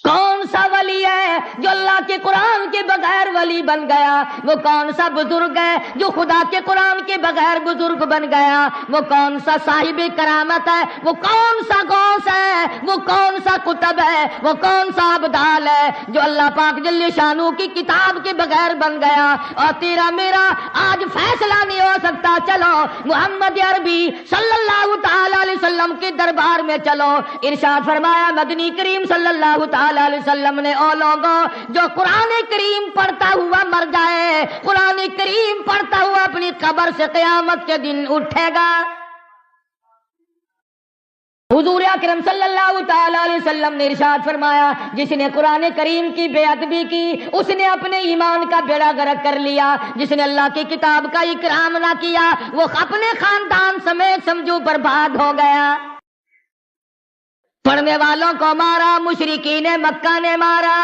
کون سا ولی ہے جو اللہ کے قرآن کے بغیر ولی بن گیا؟ وہ کون سا بزرگ ہے جو خدا کے قرآن کے بغیر بزرگ بن گیا؟ وہ کون سا صاحب کرامت ہے؟ وہ کون سا غوث ہے؟ وہ کون سا قطب ہے؟ وہ کون سا ابدال ہے جو اللہ پاک جل شانو کی کتاب کے بغیر بن گیا؟ اور تیرا میرا آج فیصلہ نہیں ہو سکتا، چلو محمد عربی صلی اللہ تعالی علیہ وسلم کے دربار میں چلو۔ ارشاد فرمایا مدنی کریم صلی اللہ تعالی علیہ وسلم نے، او لوگوں جو قرآن کریم پڑھتا ہوا مر جائے، قرآن کریم پڑھتا ہوا اپنی قبر سے قیامت کے دن اٹھے گا۔ حضور اکرم صلی اللہ تعالی علیہ وسلم نے ارشاد فرمایا جس نے قرآن کریم کی بے ادبی کی اس نے اپنے ایمان کا بیڑا غرق کر لیا، جس نے اللہ کی کتاب کا اکرام نہ کیا وہ اپنے خاندان سمیت سمجھو برباد ہو گیا۔ پڑھنے والوں کو مارا، مشرکین مکہ نے مارا،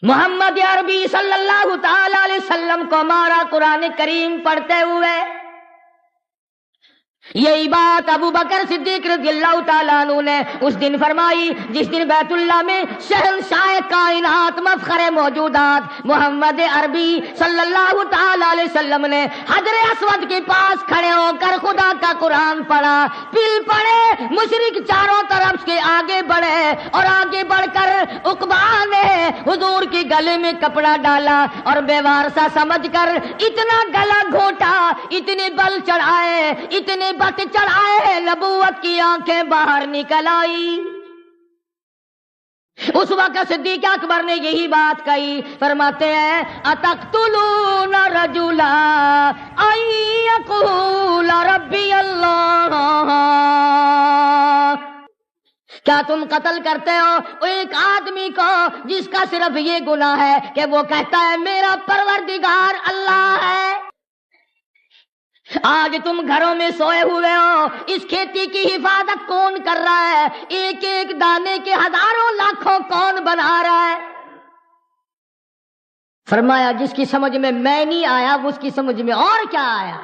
محمد عربی صلی اللہ تعالی علیہ وسلم کو مارا قرآن کریم پڑھتے ہوئے۔ یہی بات ابو بکر صدیق رضی اللہ تعالیٰ عنہ نے اس دن فرمائی جس دن بیت اللہ میں شہنشاہ کائنات مفخر موجودات محمد عربی صلی اللہ تعالیٰ علیہ وسلم نے حجر اسود کے پاس کھڑے ہو کر خدا کا قرآن پڑھا، پل پڑے، مشرک چاروں طرف کے آگے بڑھے اور آگے بڑھ کر عقبہ نے حضور کے گلے میں کپڑا ڈالا اور بے وارثہ سمجھ کر اتنا گلا گھونٹا، اتنے بل چڑھائے، اتنے بت چڑھائے، نبوت کی آنکھیں باہر نکل آئی۔ اس وقت صدیق اکبر نے یہی بات کہی، فرماتے ہیں اتقتلون رجلا ان یقول ربی اللہ، کیا تم قتل کرتے ہو ایک آدمی کو جس کا صرف یہ گناہ ہے کہ وہ کہتا ہے میرا پروردگار اللہ ہے؟ آج تم گھروں میں سوئے ہوئے ہو، اس کھیتی کی حفاظت کون کر رہا ہے؟ ایک ایک دانے کے ہزاروں لاکھوں کون بنا رہا ہے؟ فرمایا جس کی سمجھ میں نہیں آیا وہ اس کی سمجھ میں اور کیا آیا؟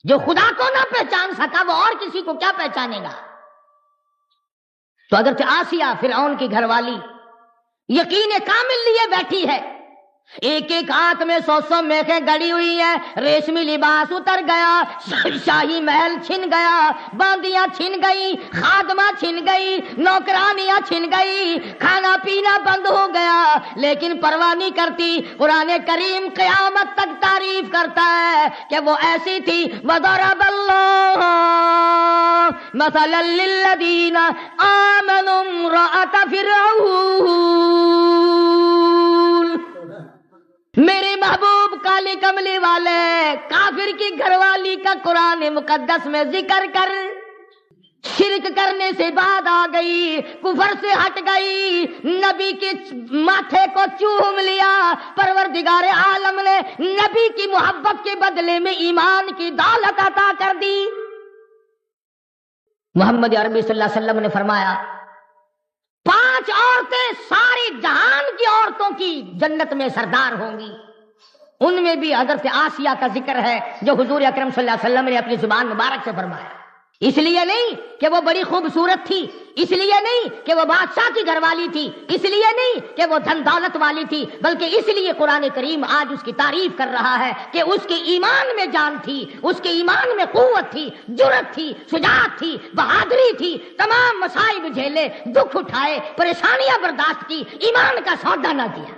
جو خدا کو نہ پہچان سکا وہ اور کسی کو کیا پہچانے گا؟ تو حضرت آسیہ فرعون کی گھر والی یقین کامل لیے بیٹھی ہے، ایک ایک ہاتھ میں 100 میخیں گڑی ہوئی ہیں، ریشمی لباس اتر گیا، شاہی محل چھن گیا، باندیاں چھن گئی، خادمہ چھن گئی، نوکرانیاں چھن گئی، کھانا پینا بند ہو گیا، لیکن پرواہ نہیں کرتی۔ قرآن کریم قیامت تک تعریف کرتا ہے کہ وہ ایسی تھی، وَضَرَبَ اللَّهُ مَثَلًا لِّلَّذِينَ آمَنُوا امْرَأَتَ فِرْعَوْنَ۔ میرے محبوب کالے کملے والے کافر کی گھر والی کا قرآن مقدس میں ذکر کر، شرک کرنے سے بعد آ گئی، کفر سے ہٹ گئی، نبی کے ماتھے کو چوم لیا، پروردگار عالم نے نبی کی محبت کے بدلے میں ایمان کی دولت عطا کر دی۔ محمد عربی صلی اللہ علیہ وسلم نے فرمایا 5 عورتیں ساری جہان کی عورتوں کی جنت میں سردار ہوں گی، ان میں بھی حضرت آسیہ کا ذکر ہے جو حضور اکرم صلی اللہ علیہ وسلم نے اپنی زبان مبارک سے فرمایا۔ اس لیے نہیں کہ وہ بڑی خوبصورت تھی، اس لیے نہیں کہ وہ بادشاہ کی گھر والی تھی، اس لیے نہیں کہ وہ دھن دولت والی تھی، بلکہ اس لیے قرآن کریم آج اس کی تعریف کر رہا ہے کہ اس کے ایمان میں جان تھی، اس کے ایمان میں قوت تھی، جرأت تھی، شجاعت تھی، بہادری تھی، تمام مصائب جھیلے، دکھ اٹھائے، پریشانیاں برداشت کی، ایمان کا سودا نہ کیا۔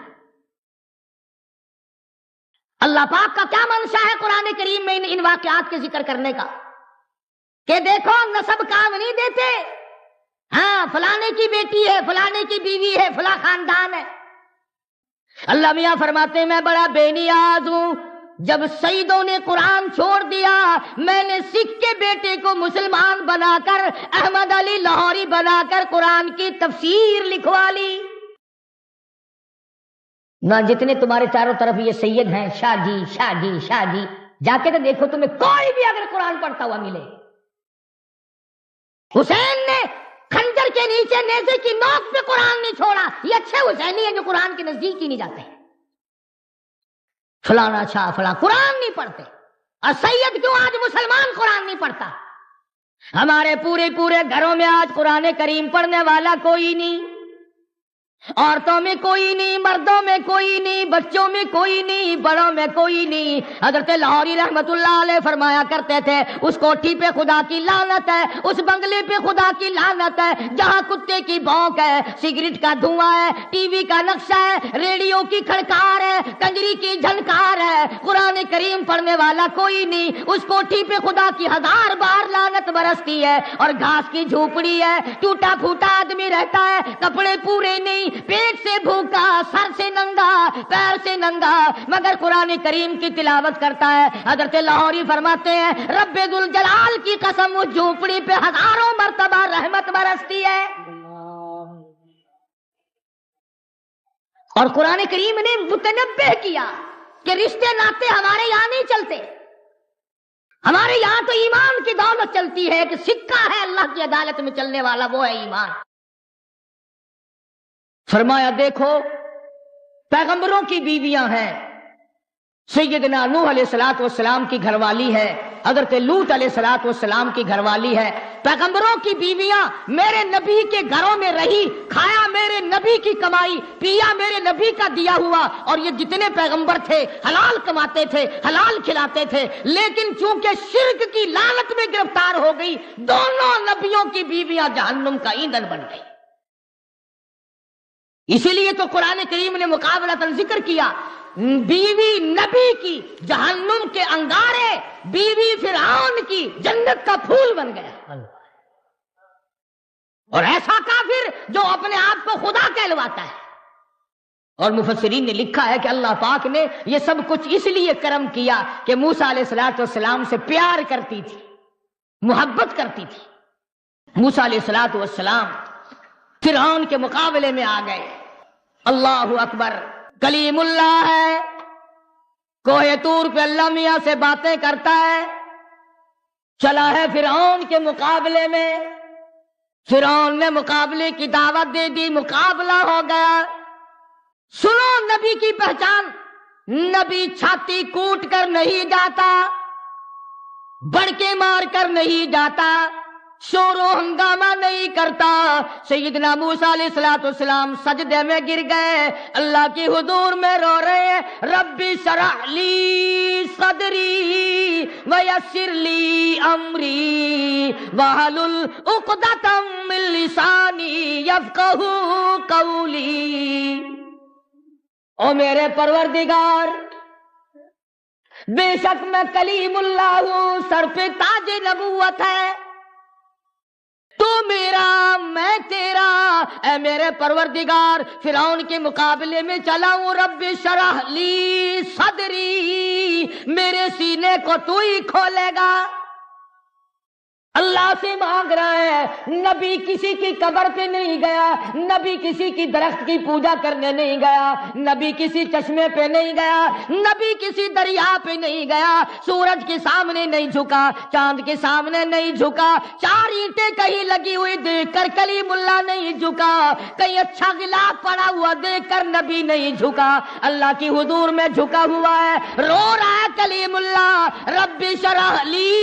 اللہ پاک کا کیا منشا ہے قرآن کریم میں ان واقعات کے ذکر کرنے کا کہ دیکھو نسب کام نہیں دیتے، ہاں فلانے کی بیٹی ہے، فلانے کی بیوی ہے، فلاں خاندان ہے، اللہ میاں فرماتے ہیں میں بڑا بے نیاز ہوں، جب سیدوں نے قرآن چھوڑ دیا میں نے سکھ کے بیٹے کو مسلمان بنا کر احمد علی لاہوری بنا کر قرآن کی تفسیر لکھوا لی۔ نہ جتنے تمہارے چاروں طرف یہ سید ہیں شاہ جی شاہ جی شاہ جی، جا کے تو دیکھو تمہیں کوئی بھی اگر قرآن پڑھتا ہوا ملے۔ حسین نے خنجر کے نیچے نیزے کی نوک پہ قرآن نہیں چھوڑا، یہ اچھے حسینی ہیں جو قرآن کے نزدیک ہی نہیں جاتے، فلانا شاہ فلاں قرآن نہیں پڑھتے۔ اور سید کیوں آج مسلمان قرآن نہیں پڑھتا؟ ہمارے پورے گھروں میں آج قرآن کریم پڑھنے والا کوئی نہیں، عورتوں میں کوئی نہیں، مردوں میں کوئی نہیں، بچوں میں کوئی نہیں، بڑوں میں کوئی نہیں۔ حضرت لاہوری رحمت اللہ علیہ فرمایا کرتے تھے اس کوٹھی پہ خدا کی لعنت ہے، اس بنگلے پہ خدا کی لعنت ہے جہاں کتے کی بھونک ہے، سگریٹ کا دھواں ہے، ٹی وی کا نقشہ ہے، ریڈیو کی کھڑکار ہے، کنجری کی جھنکار ہے، قرآن کریم پڑھنے والا کوئی نہیں۔ اس کوٹھی پہ خدا کی 1000 بار لعنت برستی ہے، اور گھاس کی جھوپڑی ہے، ٹوٹا پھوٹا آدمی رہتا ہے، کپڑے پورے نہیں، پیٹ سے بھوکا، سر سے ننگا، پیر سے ننگا، مگر قرآن کریم کی تلاوت کرتا ہے۔ حضرت لاہوری فرماتے ہیں رب ذوالجلال کی قسم اس جھونپڑی پہ 1000 مرتبہ رحمت برستی ہے۔ اور قرآن کریم نے متنبہ کیا کہ رشتے ناتے ہمارے یہاں نہیں چلتے، ہمارے یہاں تو ایمان کی دولت چلتی ہے، کہ سکہ ہے اللہ کی عدالت میں چلنے والا وہ ہے ایمان۔ فرمایا دیکھو پیغمبروں کی بیویاں ہیں، سیدنا نوح علیہ الصلوۃ والسلام کی گھر والی ہے، حضرت لوط علیہ الصلوۃ والسلام کی گھر والی ہے، پیغمبروں کی بیویاں میرے نبی کے گھروں میں رہی، کھایا میرے نبی کی کمائی، پیا میرے نبی کا دیا ہوا، اور یہ جتنے پیغمبر تھے حلال کماتے تھے، حلال کھلاتے تھے، لیکن چونکہ شرک کی لعنت میں گرفتار ہو گئی، دونوں نبیوں کی بیویاں جہنم کا ایندھن بن گئی۔ اسی لیے تو قرآن کریم نے مقابلتاً ذکر کیا، بیوی نبی کی جہنم کے انگارے، بیوی فرعون کی جنت کا پھول بن گیا۔ اور ایسا کافر جو اپنے آپ کو خدا کہلواتا ہے۔ اور مفسرین نے لکھا ہے کہ اللہ پاک نے یہ سب کچھ اس لیے کرم کیا کہ موسیٰ علیہ الصلوۃ والسلام سے پیار کرتی تھی، محبت کرتی تھی۔ موسیٰ علیہ الصلوۃ والسلام فرعون کے مقابلے میں آ گئے۔ اللہ اکبر، کلیم اللہ ہے، کوہ طور پہ اللہ میاں سے باتیں کرتا ہے، چلا ہے فرعون کے مقابلے میں۔ فرعون نے مقابلے کی دعوت دے دی، مقابلہ ہو گیا۔ سنو نبی کی پہچان، نبی چھاتی کوٹ کر نہیں جاتا، بڑکے مار کر نہیں جاتا، شور و ہنگامہ نہیں کرتا۔ سیدنا موسیٰ علیہ الصلوۃ والسلام سجدے میں گر گئے، اللہ کی حضور میں رو رہے ہیں، رب اشرح لی صدری ویسر لی امری واحلل عقدۃ من لسانی یفقہوا قولی۔ او میرے پروردگار، بے شک میں کلیم اللہ ہوں، سر پہ تاج نبوت ہے، تو میرا میں تیرا، اے میرے پروردگار فرعون کے مقابلے میں چلا ہوں۔ رب شرح لی صدری، میرے سینے کو تو ہی کھولے گا۔ اللہ سے مانگ رہا ہے۔ نبی کسی کی قبر پہ نہیں گیا، نبی کسی کی درخت کی پوجا کرنے نہیں گیا، نبی کسی چشمے پہ نہیں گیا، نبی کسی دریا پہ نہیں گیا، سورج کے سامنے نہیں جھکا، چاند کے سامنے نہیں جھکا، 4 اینٹیں کہیں لگی ہوئی دیکھ کر کلیم اللہ نہیں جھکا، کہیں اچھا غلاف پڑا ہوا دیکھ کر نبی نہیں جھکا، اللہ کی حضور میں جھکا ہوا ہے، رو رہا ہے کلیم اللہ، رب شرح لی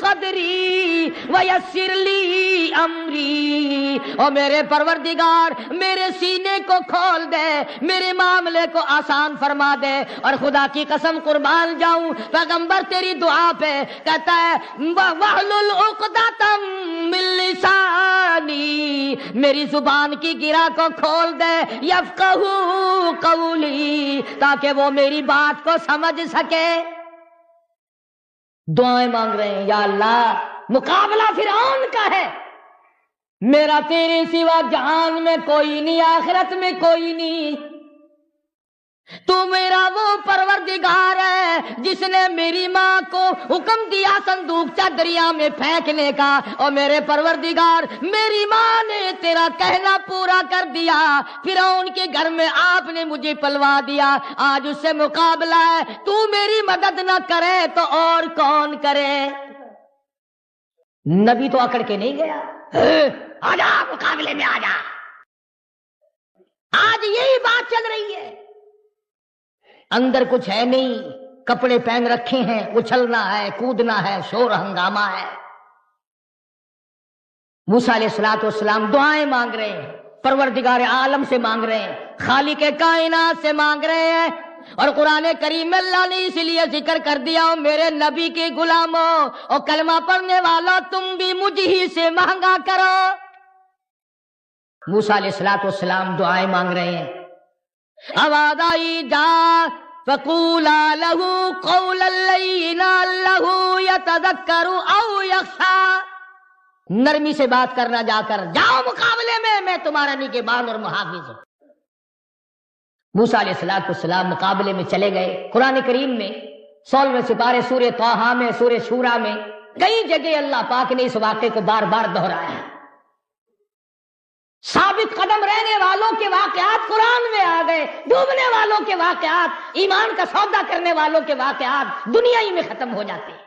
صدری ویسر لی امری، اور میرے پروردگار میرے سینے کو کھول دے، میرے معاملے کو آسان فرما دے۔ اور خدا کی قسم قربان جاؤں، پیغمبر تیری دعا پہ کہتا ہے واحلل عقدۃ من لسانی، میری زبان کی گرہ کو کھول دے، یفقہوا قولی، تاکہ وہ میری بات کو سمجھ سکے۔ دعائیں مانگ رہے ہیں، یا اللہ مقابلہ فرعون کا ہے، میرا تیرے سوا جہان میں کوئی نہیں، آخرت میں کوئی نہیں، تو میرا وہ پروردگار ہے جس نے میری ماں کو حکم دیا صندوقچہ دریا میں پھینکنے کا، اور میرے پروردگار میری ماں نے تیرا کہنا پورا کر دیا، فرعون کے گھر میں آپ نے مجھے پلوا دیا، آج اس سے مقابلہ ہے، تو میری مدد نہ کرے تو اور کون کرے؟ نبی تو اکڑ کے نہیں گیا، آجا مقابلے میں آجا۔ آج یہی بات چل رہی ہے، اندر کچھ ہے نہیں، کپڑے پہن رکھے ہیں، اچھلنا ہے، کودنا ہے، شور ہنگامہ ہے۔ موسیٰ علیہ السلام دعائیں مانگ رہے ہیں، پروردگار عالم سے مانگ رہے ہیں، خالق کائنات سے مانگ رہے ہیں، اور قرآن کریم میں اللہ نے اس لیے ذکر کر دیا، میرے نبی کے غلاموں اور کلمہ پڑھنے والا تم بھی مجھ ہی سے مانگا کرو۔ موسیٰ علیہ السلام دعائیں مانگ رہے ہیں، آواز آئی جا فقولا لہ قولا لینا لہ یتذکر او یخشی، نرمی سے بات کرنا، جا کر جاؤ مقابلے میں تمہارا نگہبان اور محافظ ہوں۔ موسیٰ علیہ السلام مقابلے میں چلے گئے۔ قرآن کریم میں 16ویں سپارے سورہ طٰہٰ میں، سورہ شورى میں کئی جگہ اللہ پاک نے اس واقعے کو بار بار دہرایا ہے۔ ثابت قدم رہنے والوں کے واقعات قرآن میں آ گئے، ڈوبنے والوں کے واقعات، ایمان کا سودا کرنے والوں کے واقعات دنیا ہی میں ختم ہو جاتے ہیں۔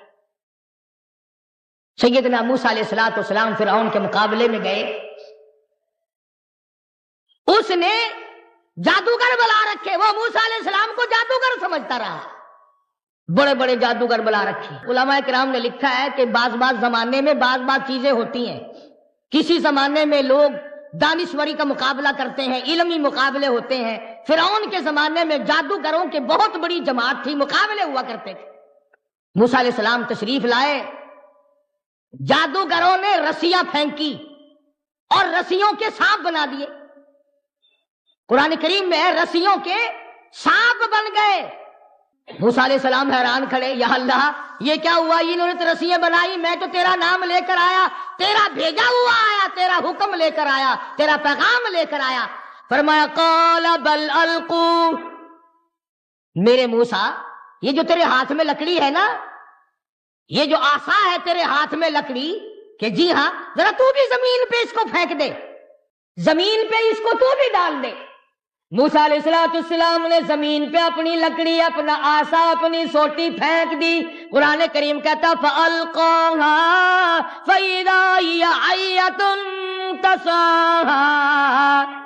سیدنا موسیٰ علیہ السلام فرعون کے مقابلے میں گئے، اس نے جادوگر بلا رکھے، وہ موسیٰ علیہ السلام کو جادوگر سمجھتا رہا، بڑے بڑے جادوگر بلا رکھے۔ علماء کرام نے لکھا ہے کہ بعض زمانے میں بعض چیزیں ہوتی ہیں، کسی زمانے میں لوگ دانشوری کا مقابلہ کرتے ہیں، علمی مقابلے ہوتے ہیں۔ فرعون کے زمانے میں جادوگروں کے بہت بڑی جماعت تھی، مقابلے ہوا کرتے تھے۔ موسیٰ علیہ السلام تشریف لائے، جادوگروں نے رسیاں پھینکی اور رسیوں کے سانپ بنا دیے۔ قرآن کریم میں رسیوں کے سانپ بن گئے۔ موسیٰ علیہ السلام حیران کھڑے، یا اللہ یہ کیا ہوا؟ انہوں نے تو رسیاں بنائی، میں تو تیرا نام لے کر آیا، تیرا بھیجا ہوا آیا، تیرا حکم لے کر آیا، تیرا پیغام لے کر آیا۔ فرمایا قال بل القوا، میرے موسیٰ یہ جو تیرے ہاتھ میں لکڑی ہے نا، یہ جو عصا ہے تیرے ہاتھ میں لکڑی، کہ جی ہاں ذرا تو بھی زمین پہ اس کو پھینک دے، زمین پہ اس کو تو بھی ڈال دے۔ موسیٰ علیہ السلام نے زمین پہ اپنی لکڑی، اپنا آسا، اپنی سوٹی پھینک دی۔ قرآن کریم کہتا فَأَلْقَاهَا فَإِذَا هِيَ حَيَّةٌ تَسْعَىٰ،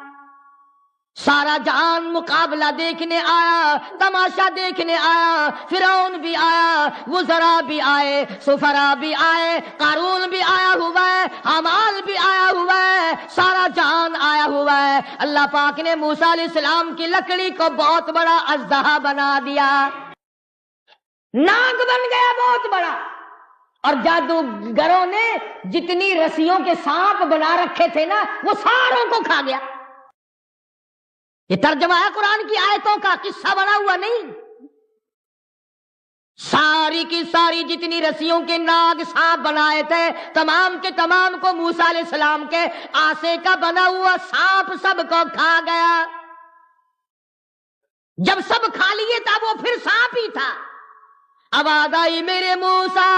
سارا جہان مقابلہ دیکھنے آیا، تماشا دیکھنے آیا، فرعون بھی آیا، وزراء بھی آئے، سفراء بھی آئے، قارون بھی آیا ہوا ہے، حامان بھی آیا ہوا ہے، سارا جہان آیا ہوا ہے۔ اللہ پاک نے موسیٰ علیہ السلام کی لکڑی کو بہت بڑا اژدہا بنا دیا، ناگ بن گیا بہت بڑا، اور جادوگروں نے جتنی رسیوں کے سانپ بنا رکھے تھے نا، وہ ساروں کو کھا گیا۔ یہ ترجمہ ہے قرآن کی آیتوں کا، قصہ بنا ہوا نہیں۔ ساری کی ساری جتنی رسیوں کے ناگ سانپ بنائے تھے، تمام کے تمام کو موسیٰ علیہ السلام کے آسے کا بنا ہوا سانپ سب کو کھا گیا۔ جب سب کھا لیے تھا وہ پھر سانپ ہی تھا۔ آواز آئی میرے موسیٰ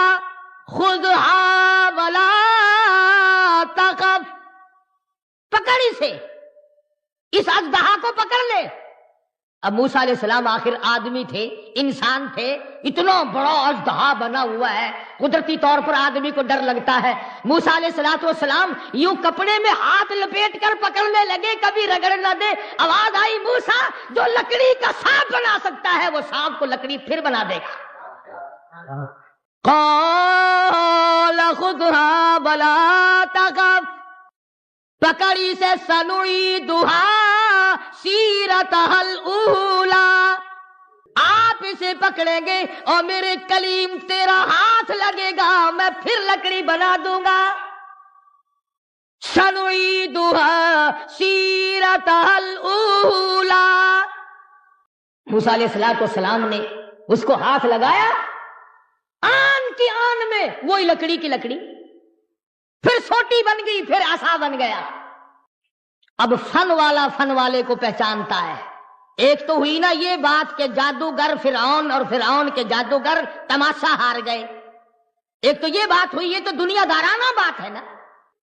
خذھا ولا تخف، پکڑ اسے، اس اژدہا کو پکڑ لے۔ اب موسیٰ علیہ السلام آخر آدمی تھے، انسان تھے، اتنا بڑا اژدہا بنا ہوا ہے، قدرتی طور پر آدمی کو ڈر لگتا ہے۔ موسیٰ علیہ السلام یوں کپڑے میں ہاتھ لپیٹ کر پکڑنے لگے، کبھی رگڑ نہ دے۔ آواز آئی موسیٰ جو لکڑی کا سانپ بنا سکتا ہے وہ سانپ کو لکڑی پھر بنا دے گا۔ قال خذھا ولا تخف، پکڑی سے سنعیدھا سیرتھا الاولی، آپ اسے پکڑیں گے اور میرے کلیم تیرا ہاتھ لگے گا، میں پھر لکڑی بنا دوں گا۔ سنعیدھا سیرتھا الاولی، موسیٰ علیہ السلام نے اس کو ہاتھ لگایا، آن کی آن میں وہی لکڑی کی لکڑی، پھر سوٹی بن گئی، پھر عصا بن گیا۔ اب فن والا فن والے کو پہچانتا ہے، ایک تو ہوئی نا یہ بات کہ جادوگر فرعون اور فرعون کے جادوگر تماشا ہار گئے، ایک تو یہ بات ہوئی، یہ تو دنیا دارانہ بات ہے نا،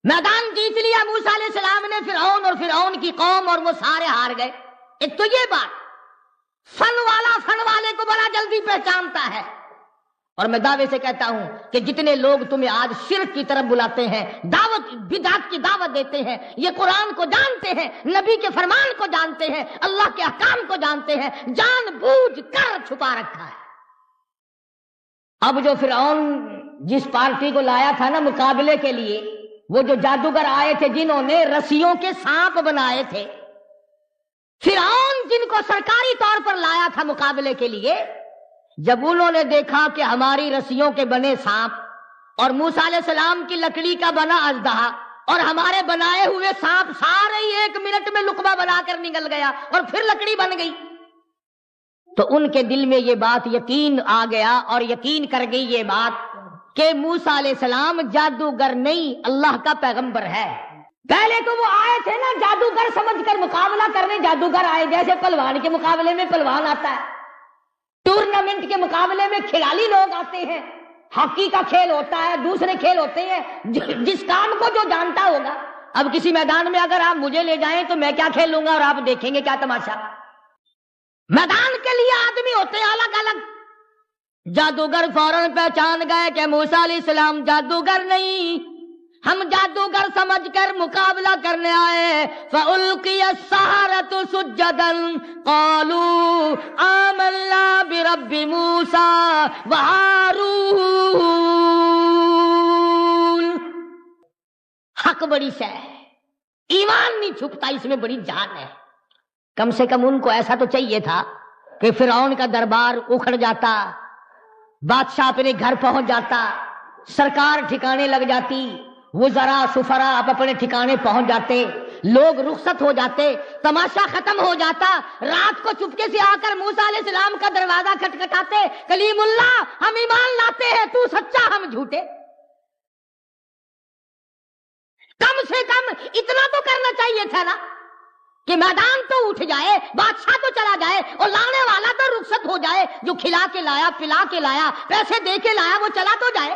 میدان جیت لیا موسیٰ علیہ السلام نے فرعون اور فرعون کی قوم اور وہ سارے ہار گئے، ایک تو یہ بات۔ فن والا فن والے کو بڑا جلدی پہچانتا ہے، اور میں دعوے سے کہتا ہوں کہ جتنے لوگ تمہیں آج شرک کی طرف بلاتے ہیں، دعوت بدعت کی دعوت دیتے ہیں، یہ قرآن کو جانتے ہیں، نبی کے فرمان کو جانتے ہیں، اللہ کے احکام کو جانتے ہیں، جان بوجھ کر چھپا رکھا ہے۔ اب جو فرعون جس پارٹی کو لایا تھا نا مقابلے کے لیے، وہ جو جادوگر آئے تھے جنہوں نے رسیوں کے سانپ بنائے تھے، فرعون جن کو سرکاری طور پر لایا تھا مقابلے کے لیے، جب انہوں نے دیکھا کہ ہماری رسیوں کے بنے سانپ اور موسیٰ علیہ السلام کی لکڑی کا بنا اژدہا اور ہمارے بنائے ہوئے سانپ سارے ہی 1 منٹ میں لقمہ بنا کر نگل گیا اور پھر لکڑی بن گئی، تو ان کے دل میں یہ بات یقین آ گیا اور یقین کر گئی یہ بات کہ موسیٰ علیہ السلام جادوگر نہیں، اللہ کا پیغمبر ہے۔ پہلے تو وہ آئے تھے نا جادوگر سمجھ کر مقابلہ کرنے، جادوگر آئے جیسے پہلوان کے مقابلے میں پہلوان آتا ہے، ٹورنامنٹ کے مقابلے میں کھلاڑی لوگ آتے ہیں، ہاکی کا کھیل ہوتا ہے، دوسرے کھیل ہوتے ہیں، جس کام کو جو جانتا ہوگا۔ اب کسی میدان میں اگر آپ مجھے لے جائیں تو میں کیا کھیل لوں گا اور آپ دیکھیں گے کیا تماشا۔ میدان کے لیے آدمی ہوتے ہیں الگ الگ۔ جادوگر فوراً پہچان گئے کہ موسیٰ علیہ السلام جادوگر نہیں، ہم جادوگر سمجھ کر مقابلہ کرنے آئے۔ فَأُلْقِيَ السَّحَرَةُ سُجَّدًا قَالُوا آمَنَّا بِرَبِّ مُوسَىٰ وَهَارُونَ۔ حق بڑی شے ہے، ایمان نہیں چھپتا، اس میں بڑی جان ہے۔ کم سے کم ان کو ایسا تو چاہیے تھا کہ فرعون کا دربار اکھڑ جاتا، بادشاہ اپنے گھر پہنچ جاتا، سرکار ٹھکانے لگ جاتی، وزراء سفراء اپنے ٹھکانے پہنچ جاتے، لوگ رخصت ہو جاتے، تماشا ختم ہو جاتا۔ رات کو چپکے سے آ کر موسیٰ علیہ السلام کا دروازہ کھٹکھٹاتے، کلیم اللہ ہم ایمان لاتے ہیں، تو سچا ہم جھوٹے۔ کم سے کم اتنا تو کرنا چاہیے تھا نا کہ میدان تو اٹھ جائے، بادشاہ تو چلا جائے اور لانے والا تو رخصت ہو جائے، جو کھلا کے لایا، پلا کے لایا، پیسے دے کے لایا، وہ چلا تو جائے۔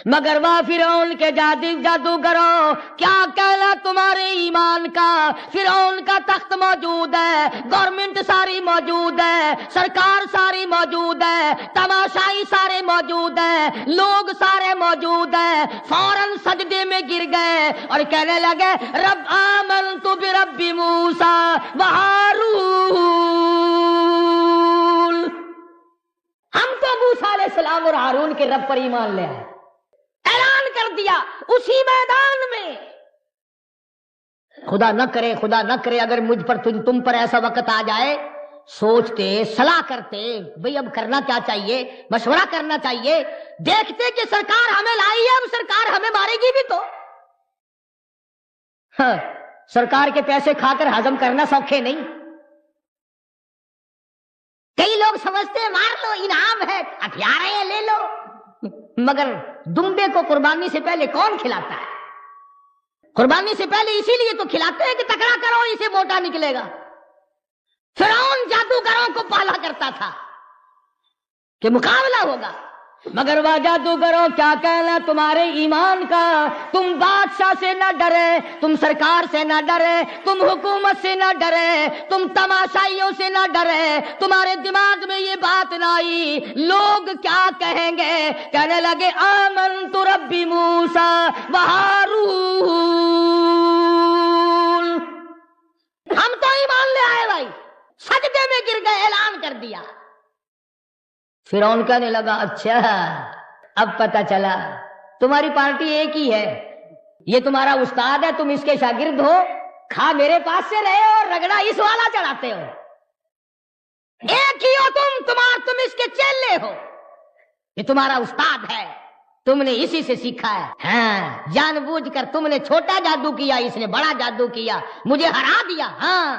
مگر وہ فرعون کے جادوگروں کیا کہنا تمہارے ایمان کا؟ فرعون کا تخت موجود ہے، گورنمنٹ ساری موجود ہے، سرکار ساری موجود ہے، تماشائی سارے موجود ہیں، لوگ سارے موجود ہیں۔ فوراً سجدے میں گر گئے اور کہنے لگے رب آمنت برب موسیٰ وہارون، ہم تو موسیٰ علیہ السلام اور ہارون کے رب پر ایمان لے آئے۔ اعلان کر دیا اسی میدان میں۔ خدا نہ کرے اگر مجھ پر تم پر ایسا وقت آ جائے، سوچتے صلاح کرتے بھئی اب کرنا کیا چاہیے، مشورہ کرنا چاہیے، دیکھتے کہ سرکار ہمیں لائی ہے، اب سرکار ہمیں مارے گی بھی تو۔ ہاں، سرکار کے پیسے کھا کر ہضم کرنا سوکھے نہیں۔ کئی لوگ سمجھتے ہیں مار لو انعام ہے، ہتھیار ہے لے لو، مگر دمبے کو قربانی سے پہلے کون کھلاتا ہے؟ قربانی سے پہلے اسی لیے تو کھلاتے ہیں کہ تکڑا کرو اسے موٹا نکلے گا۔ فرعون جادوگروں کو پالا کرتا تھا کہ مقابلہ ہوگا، مگر وہ جادوگروں کیا کہنا تمہارے ایمان کا؟ تم بادشاہ سے نہ ڈرے، تم سرکار سے نہ ڈرے، تم حکومت سے نہ ڈرے، تم تماشائیوں سے نہ ڈرے، تمہارے دماغ میں یہ بات نہ آئی لوگ کیا کہیں گے؟ کہنے لگے آمنت رب موسیٰ وہارون، ہم تو ایمان لے آئے بھائی، سجدے میں گر گئے، اعلان کر دیا۔ فرعون کہنے لگا اچھا اب پتہ چلا تمہاری پارٹی ایک ہی ہے، یہ تمہارا استاد ہے، تم اس کے شاگرد ہو، کھا میرے پاس سے رہے اور رگڑا اس والا چڑھاتے ہو، ایک ہی ہو تم اس کے چیلے ہو، یہ تمہارا استاد ہے، تم نے اسی سے سیکھا ہے۔ ہاں، جان بوجھ کر تم نے چھوٹا جادو کیا، اس نے بڑا جادو کیا، مجھے ہرا دیا۔ ہاں،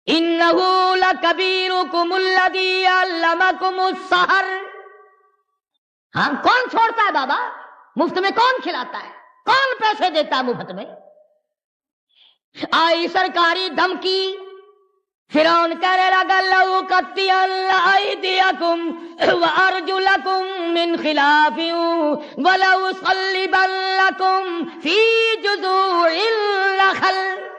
انہو لکبیرکم الذی علمکم السحر، ہاں کون چھوڑتا ہے بابا؟ مفت میں کون کھلاتا ہے؟ کون پیسے دیتا ہے مفت میں؟ آئی سرکاری دھمکی، فرعون کہنے لگا لَأُقَطِّعَنَّ أَيْدِيَكُمْ وَأَرْجُلَكُمْ مِنْ خِلَافٍ وَلَأُصَلِّبَنَّكُمْ فِي جُذُوعِ النَّخْلِ